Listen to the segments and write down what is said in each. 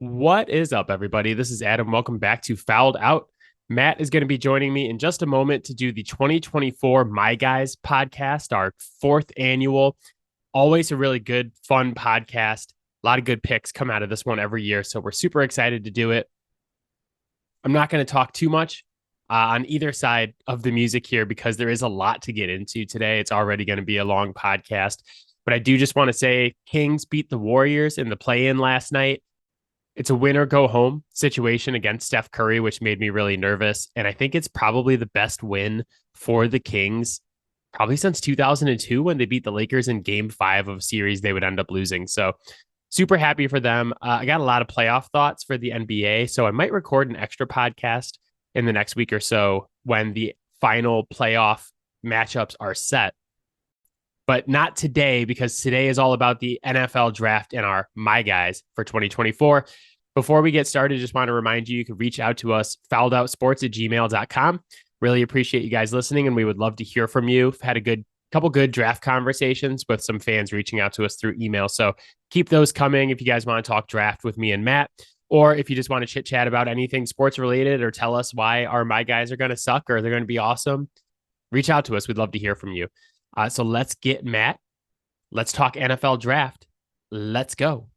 What is up, everybody? This is Adam. Welcome back to Fouled Out. Matt is going to be joining me in just a moment to do the 2024 My Guys podcast, our fourth annual. Always a really good, fun podcast. A lot of good picks come out of this one every year, so we're super excited to do it. I'm not going to talk too much on either side of the music here because there is a lot to get into today. It's already going to be a long podcast, but I do just want to say Kings beat the Warriors in the play-in last night. It's a win or go home situation against Steph Curry, which made me really nervous. And I think it's probably the best win for the Kings, probably since 2002 when they beat the Lakers in game 5 of a series they would end up losing. So super happy for them. I got a lot of playoff thoughts for the NBA. So I might record an extra podcast in the next week or so when the final playoff matchups are set. But not today, because today is all about the NFL draft and our My Guys for 2024. Before we get started, just want to remind you, you can reach out to us, fouledOutSports@gmail.com. Really appreciate you guys listening, and we would love to hear from you. We've had a couple good draft conversations with some fans reaching out to us through email. So keep those coming if you guys want to talk draft with me and Matt, or if you just want to chit chat about anything sports related or tell us why our My Guys are going to suck or they're going to be awesome. Reach out to us. We'd love to hear from you. So let's get Matt. Let's talk NFL draft. Let's go.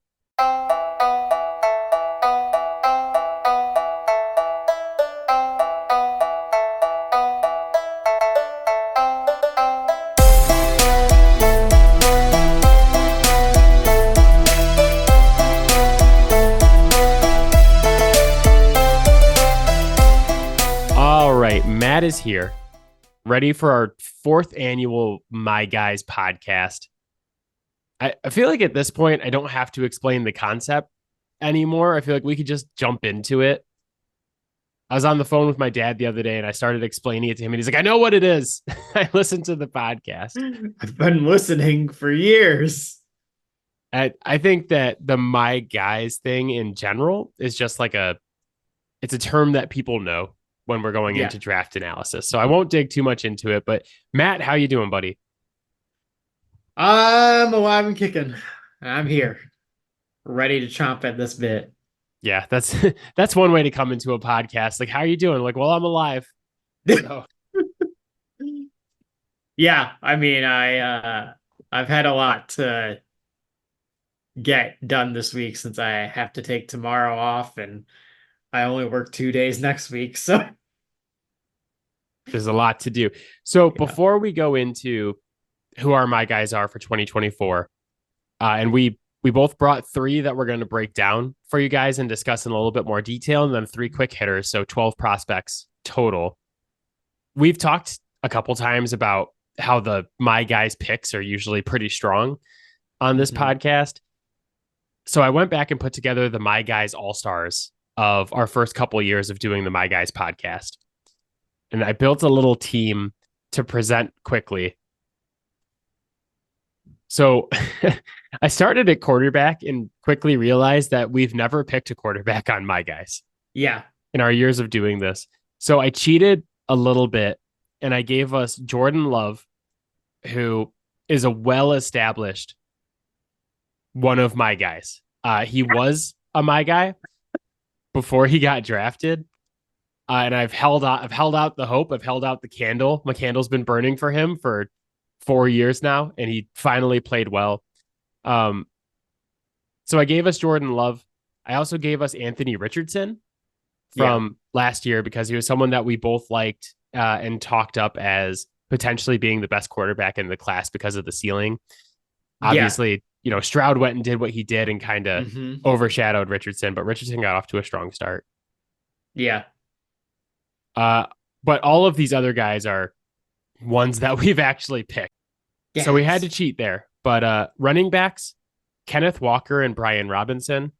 All right, Matt is here, ready for our fourth annual My Guys podcast. I feel like at this point, I don't have to explain the concept anymore. I feel like we could just jump into it. I was on the phone with my dad the other day and I started explaining it to him and he's like, I know what it is. I listened to the podcast. I've been listening for years. I think that the My Guys thing in general is just like it's a term that people know when we're going into draft analysis. So I won't dig too much into it, but Matt, how you doing, buddy? I'm alive and kicking. I'm here, ready to chomp at this bit. Yeah, that's one way to come into a podcast. Like, how are you doing? Like, well, I'm alive. So. Yeah, I mean, I've had a lot to get done this week since I have to take tomorrow off and I only work 2 days next week, so there's a lot to do. So before we go into who our My Guys are for 2024, and we both brought 3 that we're going to break down for you guys and discuss in a little bit more detail, and then 3 quick hitters, so 12 prospects total. We've talked a couple times about how the My Guys picks are usually pretty strong on this podcast. So I went back and put together the My Guys All-Stars of our first couple of years of doing the My Guys podcast. And I built a little team to present quickly. So I started at quarterback and quickly realized that we've never picked a quarterback on My Guys. Yeah. In our years of doing this. So I cheated a little bit and I gave us Jordan Love, who is a well-established one of My Guys. He was a My Guy before he got drafted. And I've held out the hope. I've held out the candle. My candle's been burning for him for 4 years now, and he finally played well. So I gave us Jordan Love. I also gave us Anthony Richardson from last year because he was someone that we both liked and talked up as potentially being the best quarterback in the class because of the ceiling. Obviously, Stroud went and did what he did and kind of overshadowed Richardson, but Richardson got off to a strong start. Yeah. But all of these other guys are ones that we've actually picked. Yes. So we had to cheat there. But running backs, Kenneth Walker and Brian Robinson.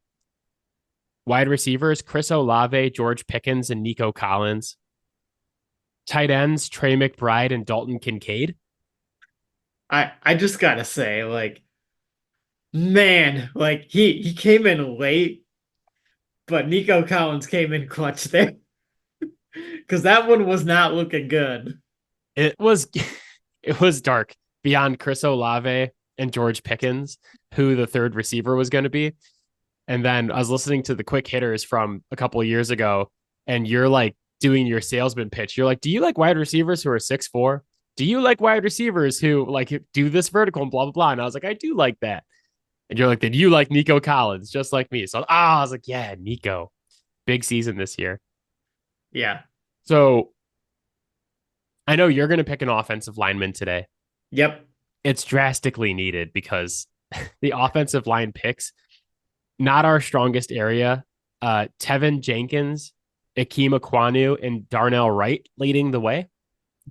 Wide receivers, Chris Olave, George Pickens, and Nico Collins. Tight ends, Trey McBride and Dalton Kincaid. I just gotta say, man, he came in late, but Nico Collins came in clutch there. Because that one was not looking good. It was dark beyond Chris Olave and George Pickens, who the third receiver was going to be. And then I was listening to the quick hitters from a couple of years ago, and you're like doing your salesman pitch. You're like, do you like wide receivers who are 6'4"? Do you like wide receivers who like do this vertical and blah, blah, blah? And I was like, I do like that. And you're like, then you like Nico Collins, just like me. So I was like, yeah, Nico. Big season this year. Yeah. So I know you're going to pick an offensive lineman today. Yep. It's drastically needed because the offensive line picks, not our strongest area. Tevin Jenkins, Akeem Aquanu, and Darnell Wright leading the way.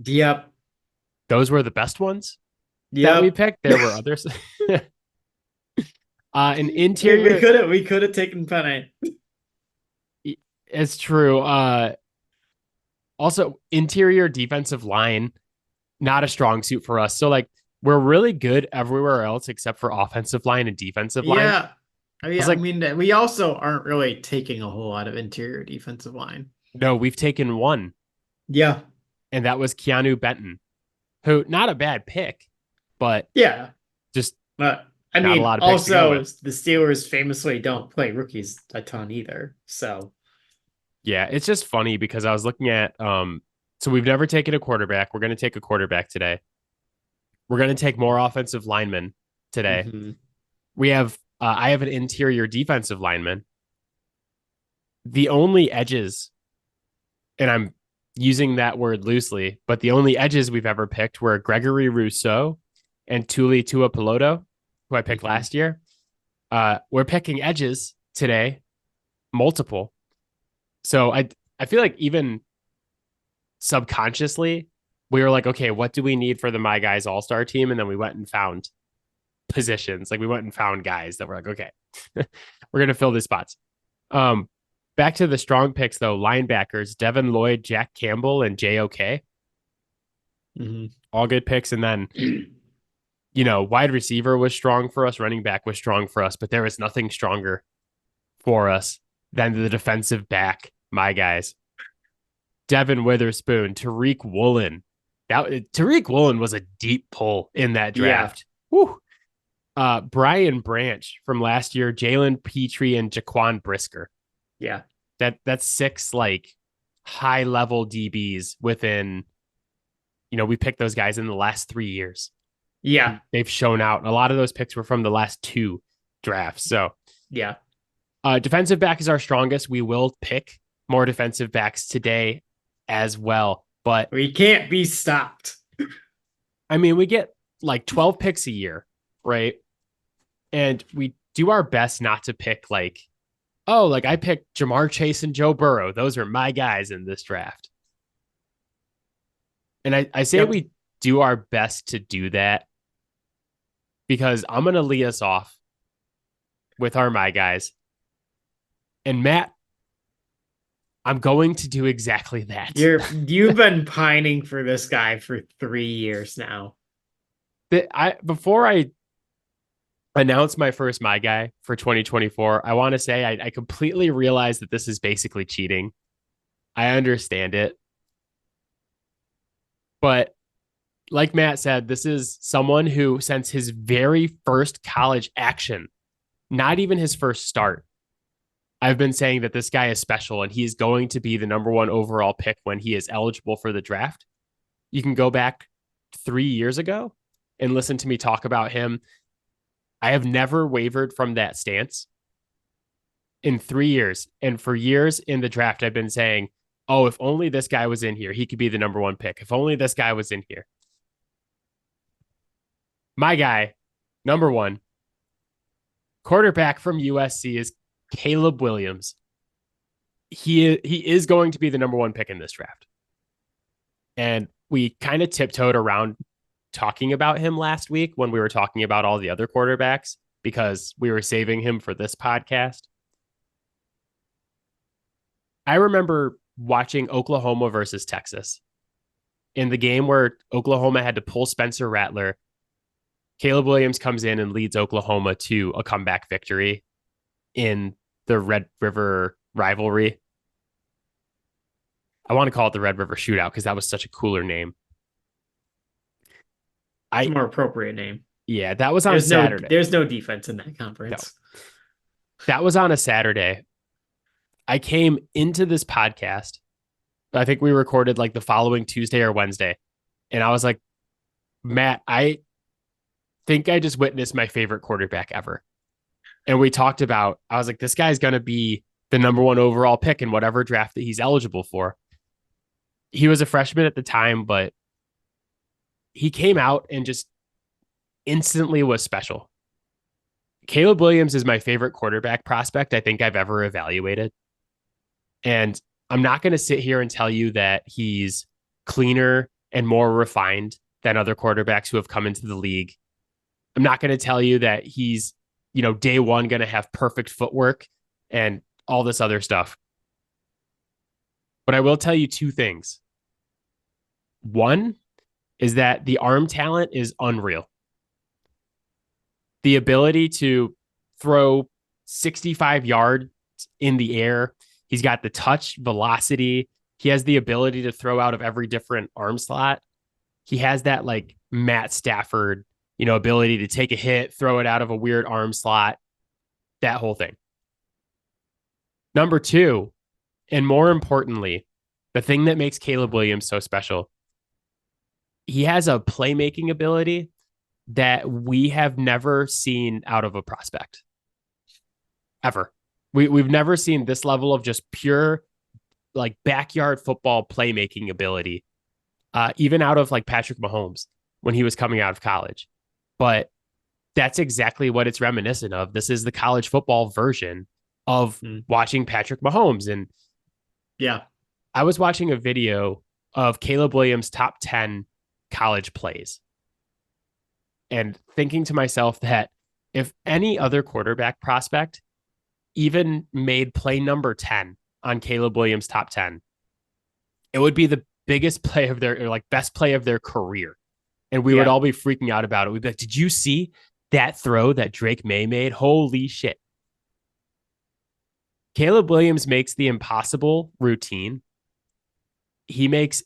Yep. Those were the best ones that we Yep. picked. There were others. An We interior. could have taken Penny. It's true. Also, interior defensive line, not a strong suit for us. So, like, we're really good everywhere else except for offensive line and defensive line. Yeah. I mean, we also aren't really taking a whole lot of interior defensive line. No, we've taken one, Yeah. and that was Keanu Benton, who not a bad pick, but Yeah. just But not a lot of picks to go also with. the Steelers famously don't play rookies a ton either. So Yeah, it's just funny because I was looking at so we've never taken a quarterback. We're going to take a quarterback today. We're going to take more offensive linemen today. mhm. We have I have an interior defensive lineman. The only edges, and I'm using that word loosely, but the only edges we've ever picked were Gregory Rousseau and Tuli Tuipulotu, who I picked last year. We're picking edges today, multiple. So I feel like even subconsciously, we were like, okay, what do we need for the My Guys All-Star team? And then we went and found positions. Like we went and found guys that were like, okay, we're going to fill these spots. Back to the strong picks though, linebackers, Devin Lloyd, Jack Campbell, and JOK. Mhm. All good picks. And then, wide receiver was strong for us. Running back was strong for us, but there was nothing stronger for us than the defensive back, My Guys. Devin Witherspoon, Tariq Woolen. Tariq Woolen was a deep pull in that draft. Yeah. Woo. Brian Branch from last year, Jalen Petrie, and Jaquan Brisker. Yeah. That's 6 like high level DBs within, we picked those guys in the last 3 years. Yeah. They've shown out. And a lot of those picks were from the last 2 drafts. So yeah. Defensive back is our strongest. We will pick more defensive backs today as well, but we can't be stopped. I mean, we get like 12 picks a year, right? And we do our best not to pick like, oh, like I picked Jamar Chase and Joe Burrow. Those are my guys in this draft. And I say we do our best to do that because I'm going to lead us off with our my guys. And Matt, I'm going to do exactly that. You've been pining for this guy for 3 years now. Before I announce my first my guy for 2024, I want to say I completely realize that this is basically cheating. I understand it. But like Matt said, this is someone who, since his very first college action, not even his first start, I've been saying that this guy is special and he's going to be the number 1 overall pick when he is eligible for the draft. You can go back 3 years ago and listen to me talk about him. I have never wavered from that stance in 3 years. And for years in the draft, I've been saying, oh, if only this guy was in here, he could be the number 1 pick. If only this guy was in here. My guy, number 1, quarterback from USC is Caleb Williams. He is going to be the number 1 pick in this draft. And we kind of tiptoed around talking about him last week when we were talking about all the other quarterbacks because we were saving him for this podcast. I remember watching Oklahoma versus Texas. In the game where Oklahoma had to pull Spencer Rattler, Caleb Williams comes in and leads Oklahoma to a comeback victory in the Red River rivalry. I want to call it the Red River Shootout because that was such a cooler name. It's a more appropriate name. Yeah, that was on Saturday. There's no defense in that conference. That was on a Saturday. I came into this podcast. I think we recorded like the following Tuesday or Wednesday. And I was like, Matt, I think I just witnessed my favorite quarterback ever. And we talked about, I was like, this guy's going to be the number one overall pick in whatever draft that he's eligible for. He was a freshman at the time, but he came out and just instantly was special. Caleb Williams is my favorite quarterback prospect I think I've ever evaluated. And I'm not going to sit here and tell you that he's cleaner and more refined than other quarterbacks who have come into the league. I'm not going to tell you that he's, day one going to have perfect footwork and all this other stuff. But I will tell you two things. One is that the arm talent is unreal. The ability to throw 65 yards in the air. He's got the touch, velocity. He has the ability to throw out of every different arm slot. He has that like Matt Stafford, ability to take a hit, throw it out of a weird arm slot, that whole thing. Number two, and more importantly, the thing that makes Caleb Williams so special, he has a playmaking ability that we have never seen out of a prospect ever. We've never seen this level of just pure like backyard football playmaking ability, even out of like Patrick Mahomes when he was coming out of college. But that's exactly what it's reminiscent of. This is the college football version of watching Patrick Mahomes. And yeah, I was watching a video of Caleb Williams' top 10 college plays and thinking to myself that if any other quarterback prospect even made play number 10 on Caleb Williams' top 10, it would be the biggest play of their, or like best play of their career. And we would all be freaking out about it. We'd be like, did you see that throw that Drake May made? Holy shit. Caleb Williams makes the impossible routine. He makes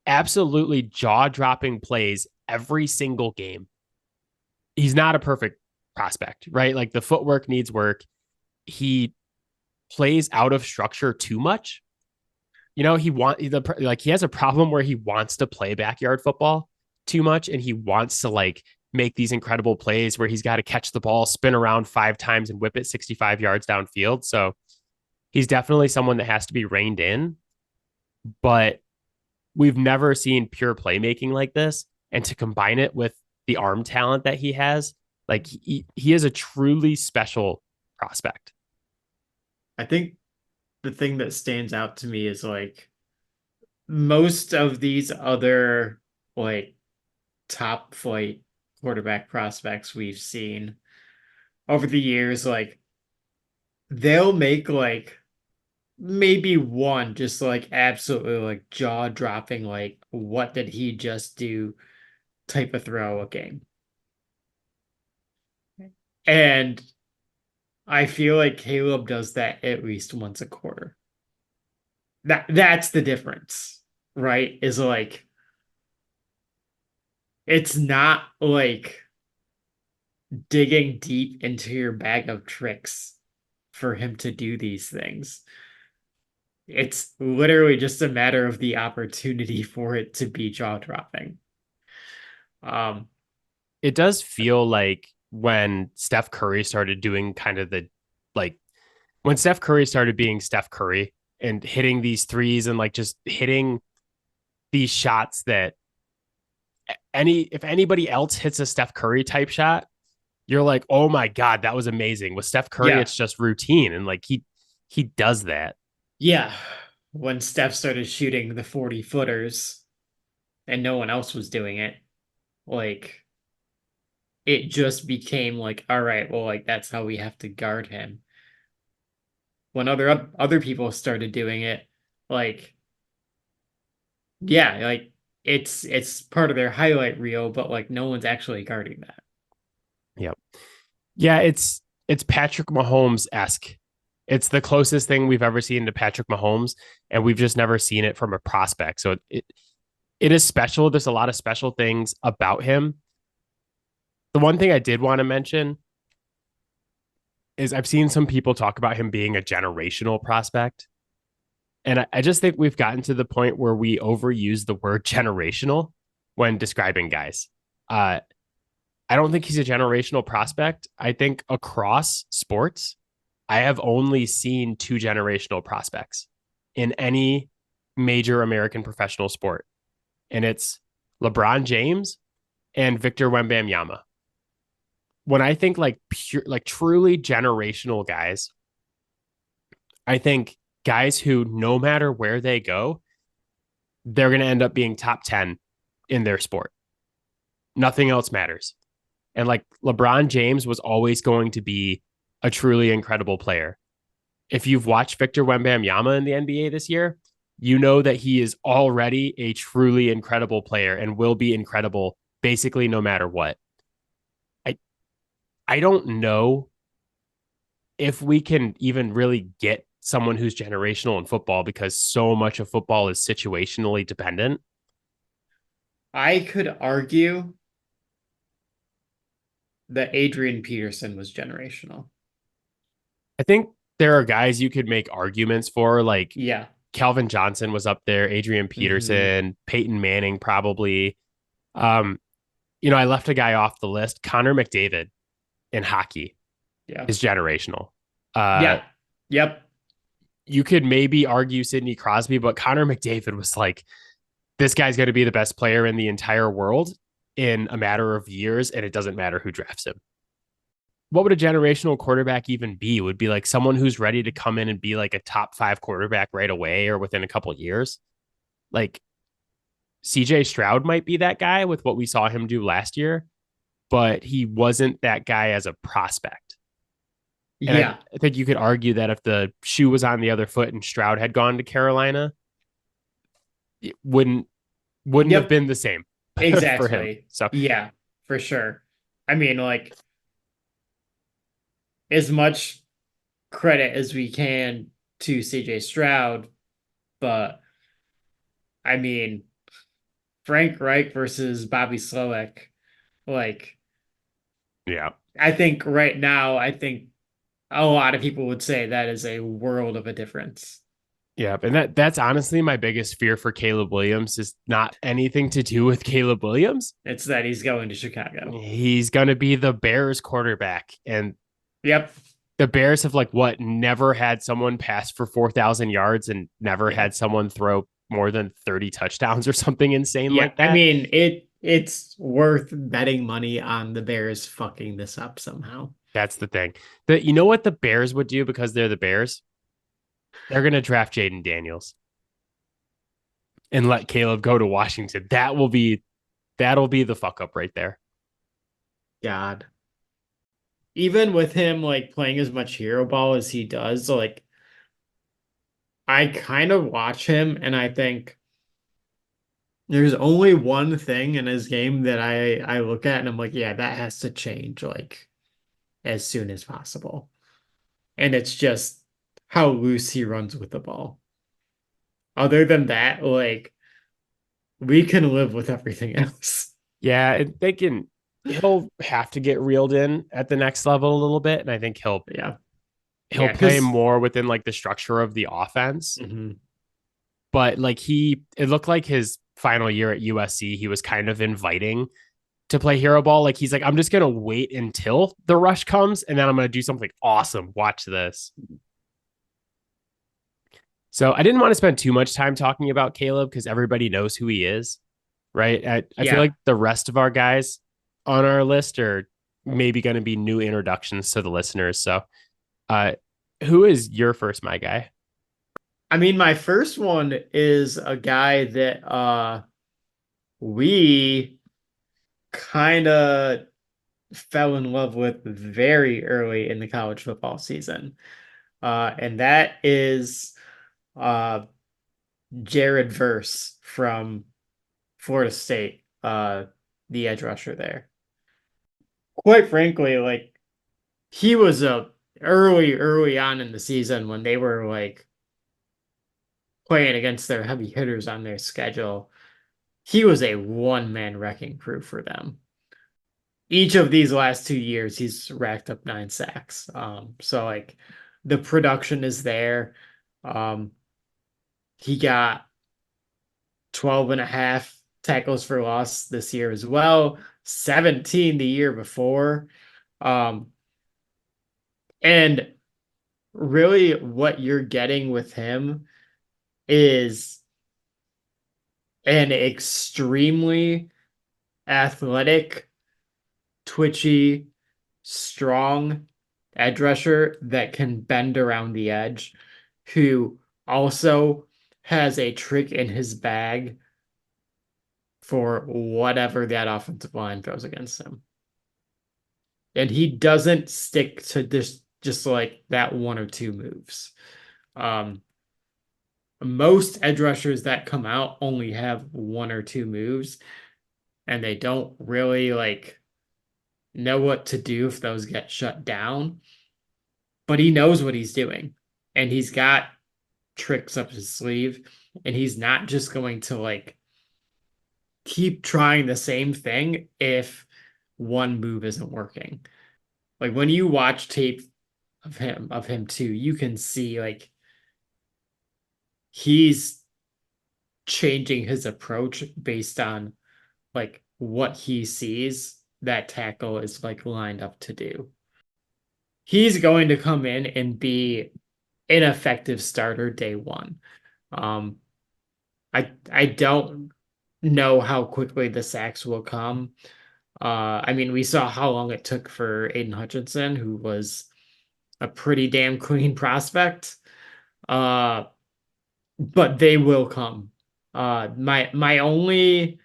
absolutely jaw-dropping plays every single game. He's not a perfect prospect, right? Like the footwork needs work. He plays out of structure too much. He has a problem where he wants to play backyard football too much, and he wants to like make these incredible plays where he's got to catch the ball, spin around 5 times, and whip it 65 yards downfield. So he's definitely someone that has to be reined in, but we've never seen pure playmaking like this. And to combine it with the arm talent that he has, like he is a truly special prospect. I think the thing that stands out to me is like most of these other like top flight quarterback prospects we've seen over the years, like they'll make like maybe one just like absolutely like jaw dropping, like what did he just do type of throw a game. And I feel like Caleb does that at least once a quarter. That's the difference, right? Is like it's not like digging deep into your bag of tricks for him to do these things. It's literally just a matter of the opportunity for it to be jaw dropping. It does feel like when Steph Curry started doing kind of the like when Steph Curry started being Steph Curry and hitting these threes and like just hitting these shots that if anybody else hits a Steph Curry type shot, you're like, oh my God, that was amazing. With Steph Curry, it's just routine. And like he does that. Yeah. When Steph started shooting the 40 footers and no one else was doing it, like it just became like, all right, well, like that's how we have to guard him. When other people started doing it, like yeah, like it's part of their highlight reel, but like no one's actually guarding that. Yep. Yeah, it's Patrick Mahomes-esque. It's the closest thing we've ever seen to Patrick Mahomes, and we've just never seen it from a prospect. So it is special. There's a lot of special things about him. The one thing I did want to mention is I've seen some people talk about him being a generational prospect. And I just think we've gotten to the point where we overuse the word generational when describing guys. Uh, I don't think he's a generational prospect. I think across sports, I have only seen two generational prospects in any major American professional sport, and it's LeBron James and Victor Wembanyama. When I think like pure, like truly generational guys, I think guys who no matter where they go, they're going to end up being top 10 in their sport. Nothing else matters. And like LeBron James was always going to be a truly incredible player. If you've watched Victor Wembanyama in the NBA this year, you know that he is already a truly incredible player and will be incredible basically no matter what. I I don't know if we can even really get someone who's generational in football because so much of football is situationally dependent. I could argue that Adrian Peterson was generational. I think there are guys you could make arguments for, like Yeah. Calvin Johnson was up there, Adrian Peterson, Peyton Manning, probably. Um, I left a guy off the list. Connor McDavid in hockey Yeah. is generational. Yeah. Yep. You could maybe argue Sidney Crosby, but Connor McDavid was like, this guy's going to be the best player in the entire world in a matter of years, and it doesn't matter who drafts him. What would a generational quarterback even be? Would be like someone who's ready to come in and be like a top 5 quarterback right away or within a couple of years. Like CJ Stroud might be that guy with what we saw him do last year, but he wasn't that guy as a prospect. And Yeah. I think you could argue that if the shoe was on the other foot and Stroud had gone to Carolina, it wouldn't have Yep. been the same for him. Exactly. So Yeah, for sure. I mean, like, as much credit as we can to CJ Stroud, but I mean, Frank Reich versus Bobby Slowick, like, yeah. I think right now, I think a lot of people would say that is a world of a difference. Yeah, and that's honestly my biggest fear for Caleb Williams is not anything to do with Caleb Williams. It's that he's going to Chicago. He's going to be the Bears quarterback, and Yep. the Bears have never had someone pass for 4,000 yards and never Yeah. had someone throw more than 30 touchdowns or something insane Yeah. like that. I mean, it's worth betting money on the Bears fucking this up somehow. That's the thing. You know what the Bears would do because they're the Bears? They're going to draft Jaden Daniels and let Caleb go to Washington. That'll be the fuck up right there. God. Even with him like playing as much hero ball as he does, like I kind of watch him and I think there's only one thing in his game that I look at and I'm like, yeah, that has to change like as soon as possible. And it's just how loose he runs with the ball. Other than that, like we can live with everything else. Yeah, he'll have to get reeled in at the next level a little bit. And I think he'll Yeah. play Because more within like the structure of the offense. Mhm. But like it looked like his final year at USC, he was kind of inviting to play hero ball. Like he's like, I'm just gonna wait until the rush comes and then I'm gonna do something awesome. Watch this. So I didn't want to spend too much time talking about Caleb because everybody knows who he is, right? I feel Yeah. like the rest of our guys on our list are maybe going to be new introductions to the listeners. So, uh, who is your first my guy? I mean, my first one is a guy that we kind of fell in love with very early in the college football season. And that is uh Jared Verse from Florida State, the edge rusher there. Quite frankly, like he was a early on in the season when they were like playing against their heavy hitters on their schedule. He was a one-man wrecking crew for them. each of these last 2 years, he's racked up 9 sacks. So like the production is there. Um, he got 12 and a half tackles for loss this year as well, 17 the year before. Um, and really what you're getting with him is an extremely athletic, twitchy, strong edge rusher that can bend around the edge, who also has a trick in his bag for whatever that offensive line throws against him. And he doesn't stick to this just like that one or two moves. Um, Most edge rushers that come out only have one or two moves, and they don't really like know what to do if those get shut down. But he knows what he's doing, and he's got tricks up his sleeve, and he's not just going to like keep trying the same thing if one move isn't working. Like when you watch tape of him too, you can see like he's changing his approach based on like what he sees that tackle is like lined up to do. He's going to come in and be an effective starter day one. Um, I don't know how quickly the sacks will come. I mean, we saw how long it took for Aiden Hutchinson, who was a pretty damn clean prospect. Uh, but they will come. My only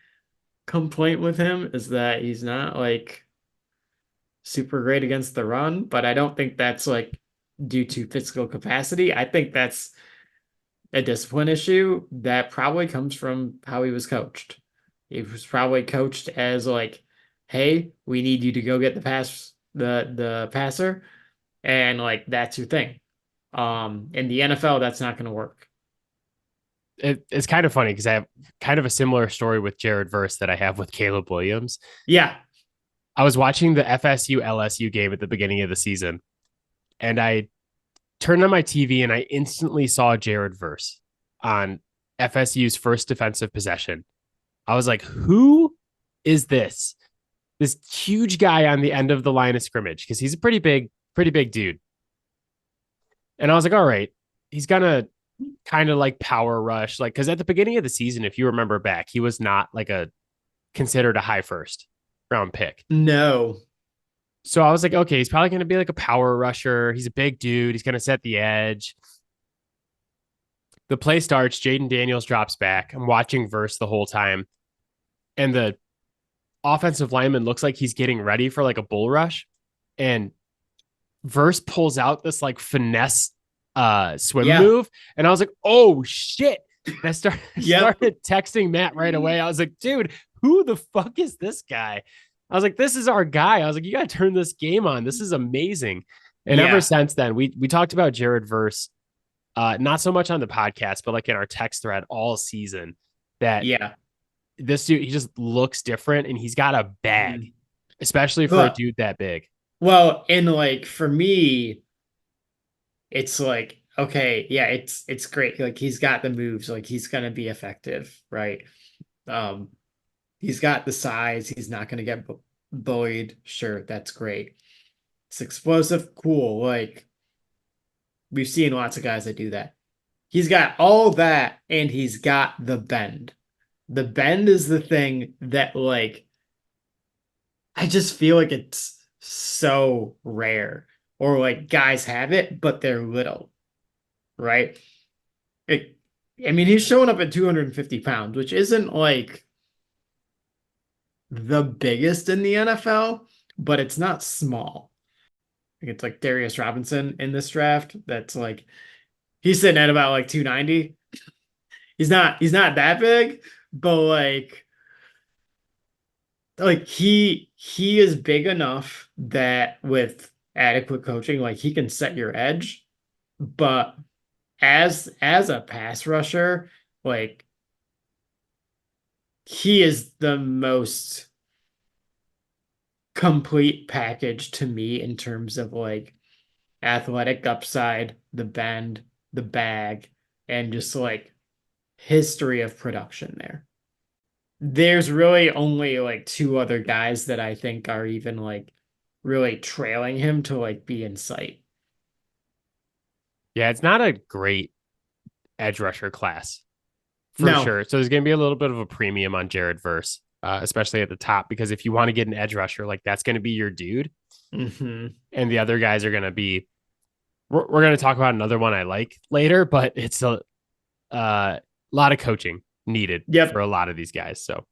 complaint with him is that he's not like super great against the run, but I don't think that's like due to physical capacity. I think that's a discipline issue that probably comes from how he was coached. He was probably coached as like, hey, we need you to go get the passer, and like that's your thing. In the NFL, that's not going to work. It's kind of funny because I have kind of a similar story with Jared Verse that I have with Caleb Williams. Yeah. I was watching the FSU LSU game at the beginning of the season, and I turned on my TV and I instantly saw Jared Verse on FSU's first defensive possession. I was like, who is this? This huge guy on the end of the line of scrimmage, because he's a pretty big dude. And I was like, all right, he's gonna kind of like power rush. Like, because at the beginning of the season, if you remember back, he was not like a considered a high first round pick. No. So I was like, okay, he's probably going to be like a power rusher. He's a big dude. He's going to set the edge. The play starts. Jaden Daniels drops back. I'm watching Verse the whole time. And the offensive lineman looks like he's getting ready for like a bull rush. And Verse pulls out this like finesse swim move. And I was like, oh shit. And I started texting Matt right away. I was like, dude, who the fuck is this guy? I was like, this is our guy. I was like, you got to turn this game on. This is amazing. And ever since then, we talked about Jared Verse, not so much on the podcast, but like in our text thread all season, that this dude, he just looks different and he's got a bag, especially for a dude that big. Well, and like for me, it's like, okay, yeah, it's great. Like he's got the moves, like he's gonna be effective, right? He's got the size, he's not gonna get bullied. Sure, that's great. It's explosive, cool. Like we've seen lots of guys that do that. He's got all that, and he's got the bend. The bend is the thing that like I just feel like it's so rare. Or like guys have it, but they're little, right? I mean, he's showing up at 250 pounds, which isn't like the biggest in the NFL, but it's not small. It's like Darius Robinson in this draft. That's like he's sitting at about like 290. He's not that big, but like he is big enough that with adequate coaching, like he can set your edge. But as a pass rusher, like he is the most complete package to me in terms of like athletic upside, the bend, the bag, and just like history of production there. There's really only like two other guys that I think are even like really trailing him to like be in sight. Yeah, it's not a great edge rusher class for No. sure. So there's going to be a little bit of a premium on Jared Verse, especially at the top, because if you want to get an edge rusher, like that's going to be your dude. Mm-hmm. And the other guys are going to be, we're going to talk about another one I like later, but it's a lot of coaching needed for Yep. a lot of these guys. So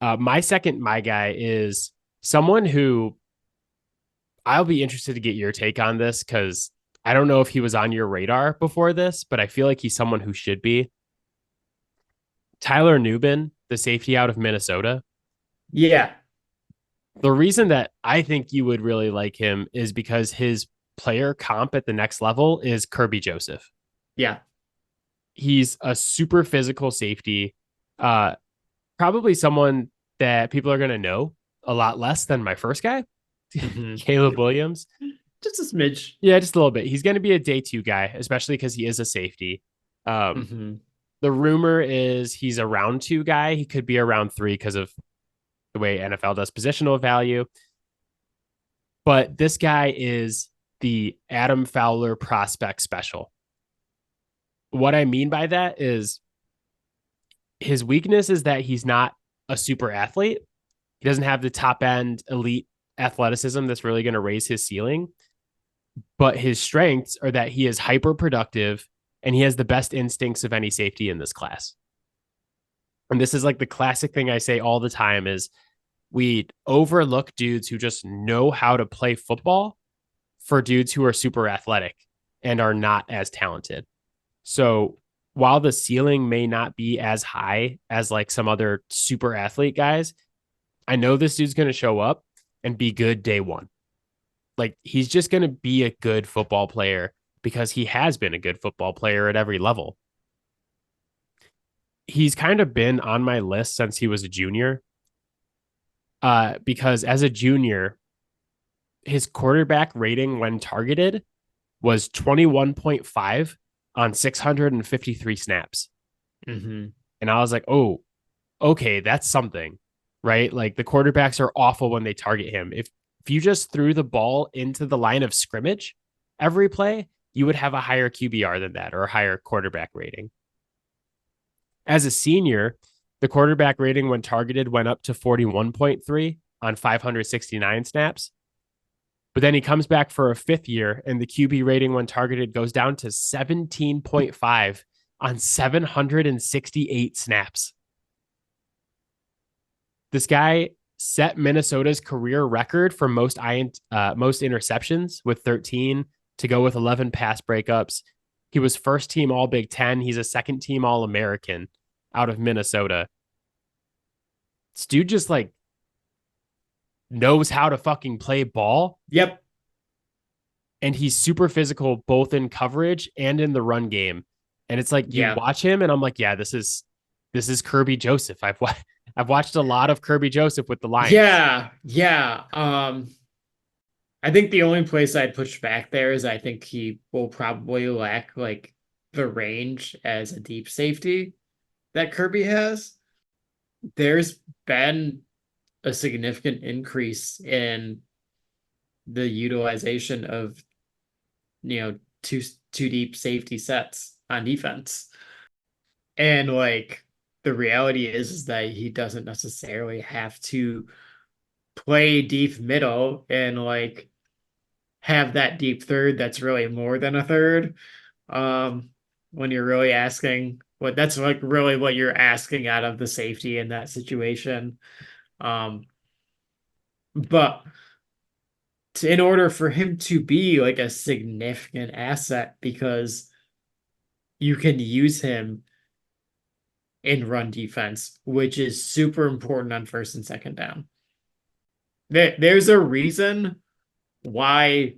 my guy is someone who I'll be interested to get your take on this because I don't know if he was on your radar before this, but I feel like he's someone who should be. Tyler Nubin, the safety out of Minnesota. Yeah. The reason that I think you would really like him is because his player comp at the next level is Kirby Joseph. Yeah. He's a super physical safety, uh, probably someone that people are going to know a lot less than my first guy, Mm-hmm. Caleb Williams. Just a smidge. Yeah, just a little bit. He's going to be a day two guy, especially because he is a safety. Mm-hmm. The rumor is he's a round two guy. He could be a round three because of the way NFL does positional value. But this guy is the Adam Fowler prospect special. What I mean by that is his weakness is that he's not a super athlete. He doesn't have the top end elite athleticism that's really going to raise his ceiling. But his strengths are that he is hyper productive and he has the best instincts of any safety in this class. And this is like the classic thing I say all the time is we overlook dudes who just know how to play football for dudes who are super athletic and are not as talented. So while the ceiling may not be as high as like some other super athlete guys, I know this dude's going to show up and be good day one. Like he's just going to be a good football player because he has been a good football player at every level. He's kind of been on my list since he was a junior. Because as a junior, his quarterback rating when targeted was 21.5 on 653 snaps. Mm-hmm. And I was like, oh, okay, that's something, right? Like the quarterbacks are awful when they target him. If you just threw the ball into the line of scrimmage every play, you would have a higher QBR than that or a higher quarterback rating. As a senior, the quarterback rating when targeted went up to 41.3 on 569 snaps. But then he comes back for a fifth year, and the QB rating when targeted goes down to 17.5 on 768 snaps. This guy set Minnesota's career record for most interceptions with 13 to go with 11 pass breakups. He was first team All Big Ten. He's a second team All American out of Minnesota. This dude just like knows how to fucking play ball. Yep. And he's super physical both in coverage and in the run game. And it's like you watch him and I'm like, yeah, this is Kirby Joseph. I've watched a lot of Kirby Joseph with the Lions. Yeah. I think the only place I'd push back there is I think he will probably lack like the range as a deep safety that Kirby has. There's been a significant increase in the utilization of two deep safety sets on defense. And like the reality is that he doesn't necessarily have to play deep middle and like have that deep third that's really more than a third. When you're really asking that's like really what you're asking out of the safety in that situation. But in order for him to be like a significant asset, because you can use him in run defense, which is super important on first and second down. There's a reason why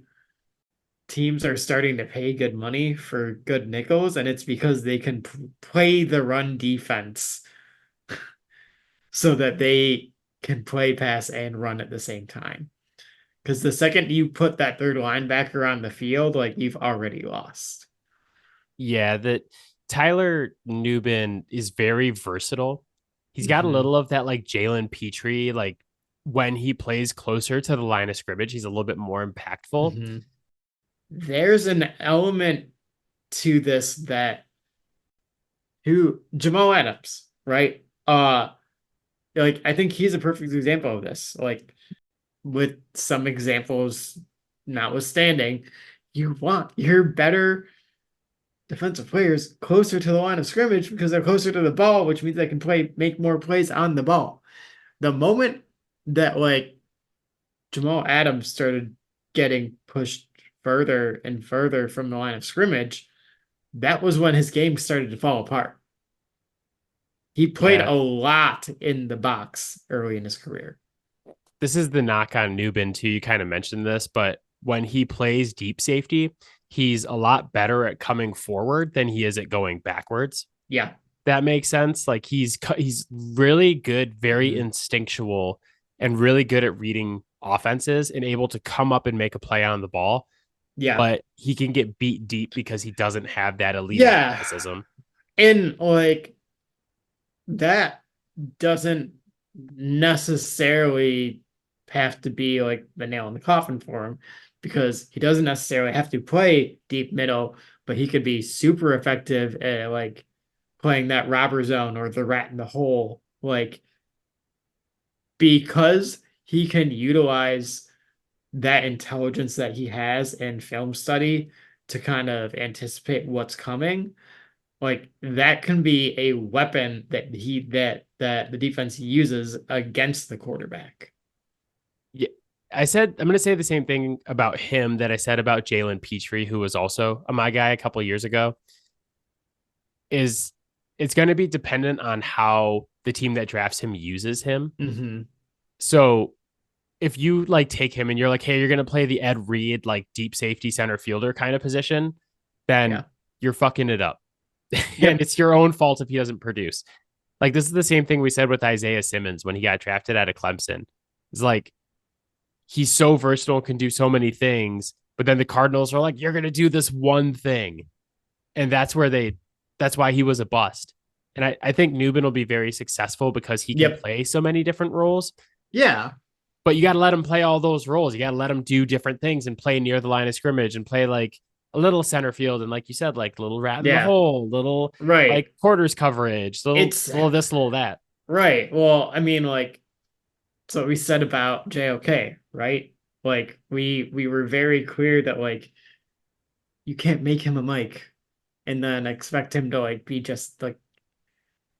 teams are starting to pay good money for good nickels, and it's because they can play the run defense so that they can play, pass, and run at the same time. Because the second you put that third linebacker on the field, like you've already lost. Yeah, that Tyler Nubin is very versatile. He's got a little of that like Jalen Petrie, like when he plays closer to the line of scrimmage, he's a little bit more impactful. There's an element to this that who Jamal Adams, right? Like I think he's a perfect example of this. Like with some examples notwithstanding, you want your better defensive players closer to the line of scrimmage because they're closer to the ball, which means they can make more plays on the ball. The moment that like Jamal Adams started getting pushed further and further from the line of scrimmage, that was when his game started to fall apart. He played a lot in the box early in his career. This is the knock on Nubin too. You kind of mentioned this, but when he plays deep safety, he's a lot better at coming forward than he is at going backwards. Yeah. That makes sense. Like he's really good, very instinctual, and really good at reading offenses and able to come up and make a play on the ball. Yeah. But he can get beat deep because he doesn't have that elite athleticism. And like that doesn't necessarily have to be like the nail in the coffin for him, because he doesn't necessarily have to play deep middle, but he could be super effective at like playing that robber zone or the rat in the hole, like because he can utilize that intelligence that he has in film study to kind of anticipate what's coming. Like that can be a weapon that the defense uses against the quarterback. Yeah, I'm going to say the same thing about him that I said about Jalen Petrie, who was also my guy a couple of years ago. It's going to be dependent on how the team that drafts him uses him. So if you like take him and you're like, hey, you're going to play the Ed Reed, like deep safety center fielder kind of position, then you're fucking it up. And it's your own fault if he doesn't produce. Like this is the same thing we said with Isaiah Simmons when he got drafted out of Clemson. It's like, he's so versatile, can do so many things, but then the Cardinals are like, you're going to do this one thing. And that's why he was a bust. And I think Nubin will be very successful because he can play so many different roles. Yeah. But you got to let him play all those roles. You got to let him do different things and play near the line of scrimmage and play like a little center field. And like you said, like little rat in the hole, little like quarters coverage, little this, little that. Right. Well, I mean, like, so we said about JOK, right? Like we were very clear that like you can't make him a Mike and then expect him to like be just like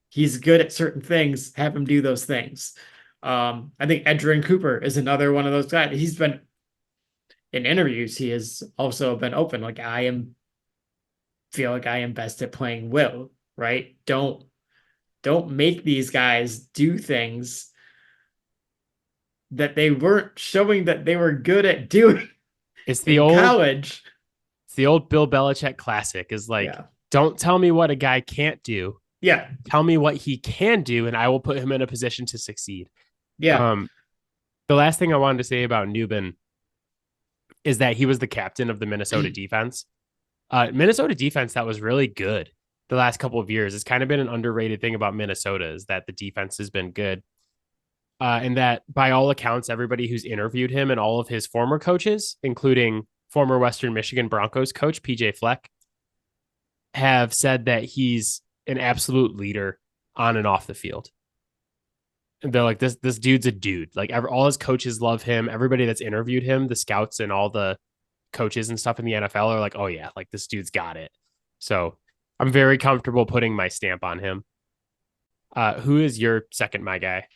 he's good at certain things, have him do those things. I think Edgerrin Cooper is another one of those guys. He's been in interviews, he has also been open. Like feel like I am best at playing Will, right? Don't make these guys do things that they weren't showing that they were good at doing. It's the old college. It's the old Bill Belichick classic is like, don't tell me what a guy can't do. Yeah. Tell me what he can do, and I will put him in a position to succeed. Yeah. The last thing I wanted to say about Nubin is that he was the captain of the Minnesota defense. Minnesota defense that was really good the last couple of years. It's kind of been an underrated thing about Minnesota is that the defense has been good. And that by all accounts, everybody who's interviewed him and all of his former coaches, including former Western Michigan Broncos coach PJ Fleck, have said that he's an absolute leader on and off the field. And they're like, this dude's a dude. Like all his coaches love him. Everybody that's interviewed him, the scouts and all the coaches and stuff in the NFL are like, oh yeah, like this dude's got it. So I'm very comfortable putting my stamp on him. Who is your second my guy?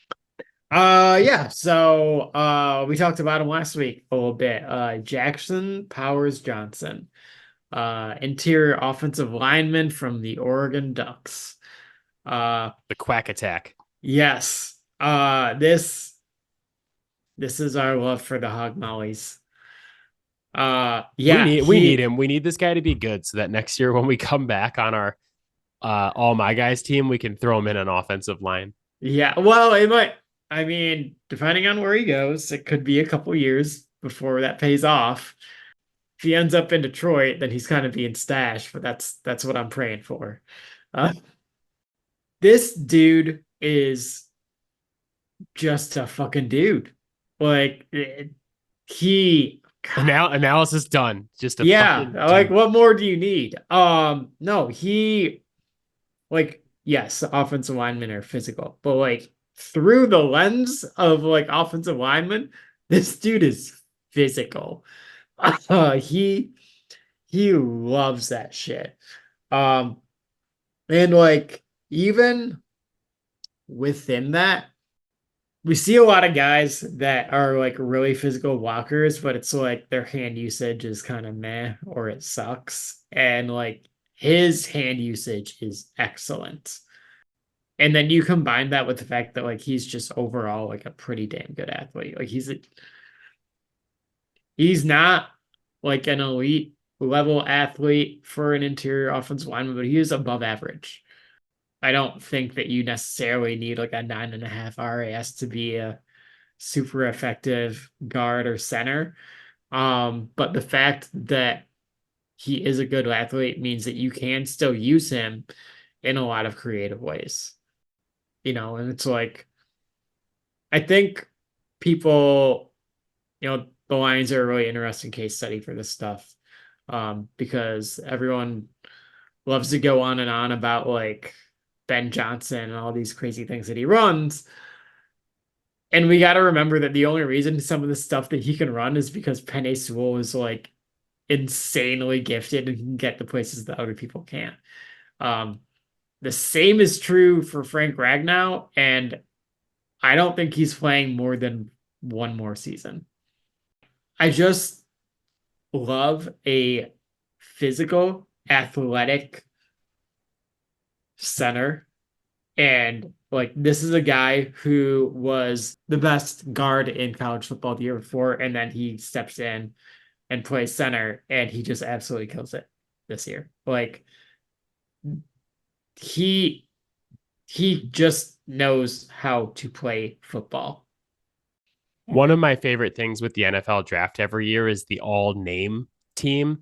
So we talked about him last week a little bit. Jackson Powers Johnson, interior offensive lineman from the Oregon Ducks. The Quack Attack. Yes. This is our love for the Hog Mollies. We need him. We need this guy to be good so that next year when we come back on our all my guys team, we can throw him in an offensive line. Yeah, well, it might. I mean, depending on where he goes, it could be a couple years before that pays off. If he ends up in Detroit, then he's kind of being stashed, but that's what I'm praying for. Uh, this dude is just a fucking dude. Like he Analysis done. Just a yeah, fucking like dude. what more do you need? No, he like yes, offensive linemen are physical, but like through the lens of like offensive linemen, this dude is physical. He loves that shit. Um, and like even within that, we see a lot of guys that are like really physical walkers, but it's like their hand usage is kind of meh or it sucks. And like his hand usage is excellent. And then you combine that with the fact that like he's just overall like a pretty damn good athlete. Like he's not like an elite level athlete for an interior offensive lineman, but he is above average. I don't think that you necessarily need like a 9.5 RAS to be a super effective guard or center. But the fact that he is a good athlete means that you can still use him in a lot of creative ways. And it's like I think people, the Lions are a really interesting case study for this stuff. Because everyone loves to go on and on about like Ben Johnson and all these crazy things that he runs. And we got to remember that the only reason some of the stuff that he can run is because Penei Sewell is like insanely gifted and can get the places that other people can't. Um, the same is true for Frank Ragnow, and I don't think he's playing more than one more season. I just love a physical, athletic center. And like this is a guy who was the best guard in college football the year before, and then he steps in and plays center, and he just absolutely kills it this year. Like he he just knows how to play football. One of my favorite things with the NFL draft every year is the all name team.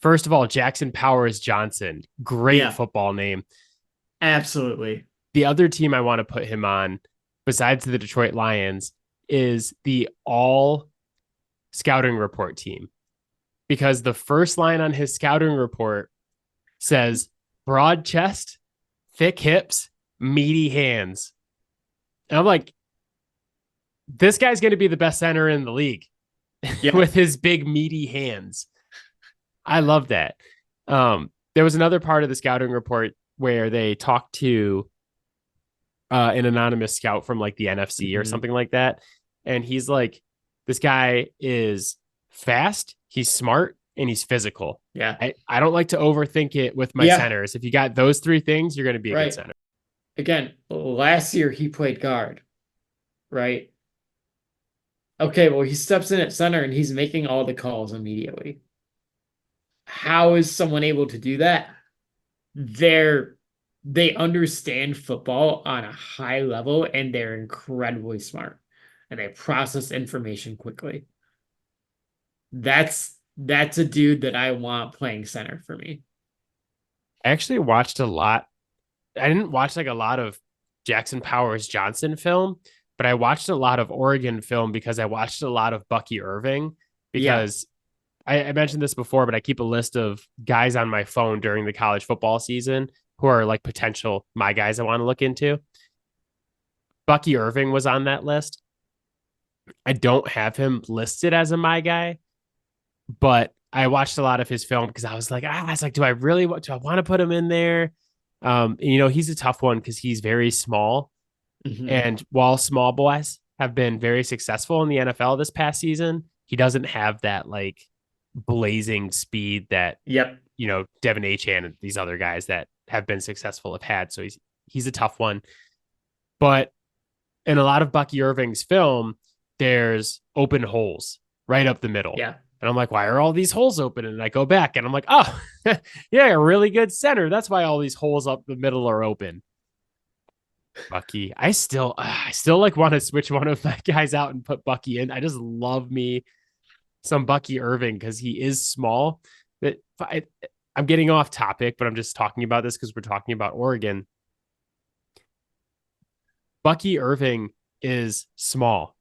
First of all, Jackson Powers Johnson, great Yeah, football name. absolutely. The other team I want to put him on, besides the Detroit Lions, is the all scouting report team. Because the first line on his scouting report says broad chest, thick hips, meaty hands. And I'm like, this guy's going to be the best center in the league Yeah. with his big, meaty hands. I love that. There was another part of the scouting report where they talked to an anonymous scout from like the NFC or something like that. And he's like, this guy is fast, he's smart, and he's physical. Yeah. I don't like to overthink it with my centers. If you got those three things, you're going to be a good center. Again, last year he played guard, right? Okay, well, he steps in at center and he's making all the calls immediately. How is someone able to do that? They understand football on a high level and they're incredibly smart and they process information quickly. That's a dude that I want playing center for me. I actually watched a lot. I didn't watch like a lot of Jackson Powers Johnson film, but I watched a lot of Oregon film because I watched a lot of Bucky Irving because I mentioned this before, but I keep a list of guys on my phone during the college football season who are like potential my guys I want to look into. Bucky Irving was on that list. I don't have him listed as a my guy, but I watched a lot of his film because I was like, do I want to put him in there? He's a tough one because he's very small. Mm-hmm. And while small boys have been very successful in the NFL this past season, he doesn't have that like blazing speed that Devin Achane and these other guys that have been successful have had. So he's a tough one. But in a lot of Bucky Irving's film, there's open holes right up the middle. Yeah. And I'm like, why are all these holes open? And I go back and I'm like, oh, yeah, a really good center. That's why all these holes up the middle are open. Bucky. I still like want to switch one of my guys out and put Bucky in. I just love me some Bucky Irving because he is small. That I'm getting off topic, but I'm just talking about this because we're talking about Oregon. Bucky Irving is small.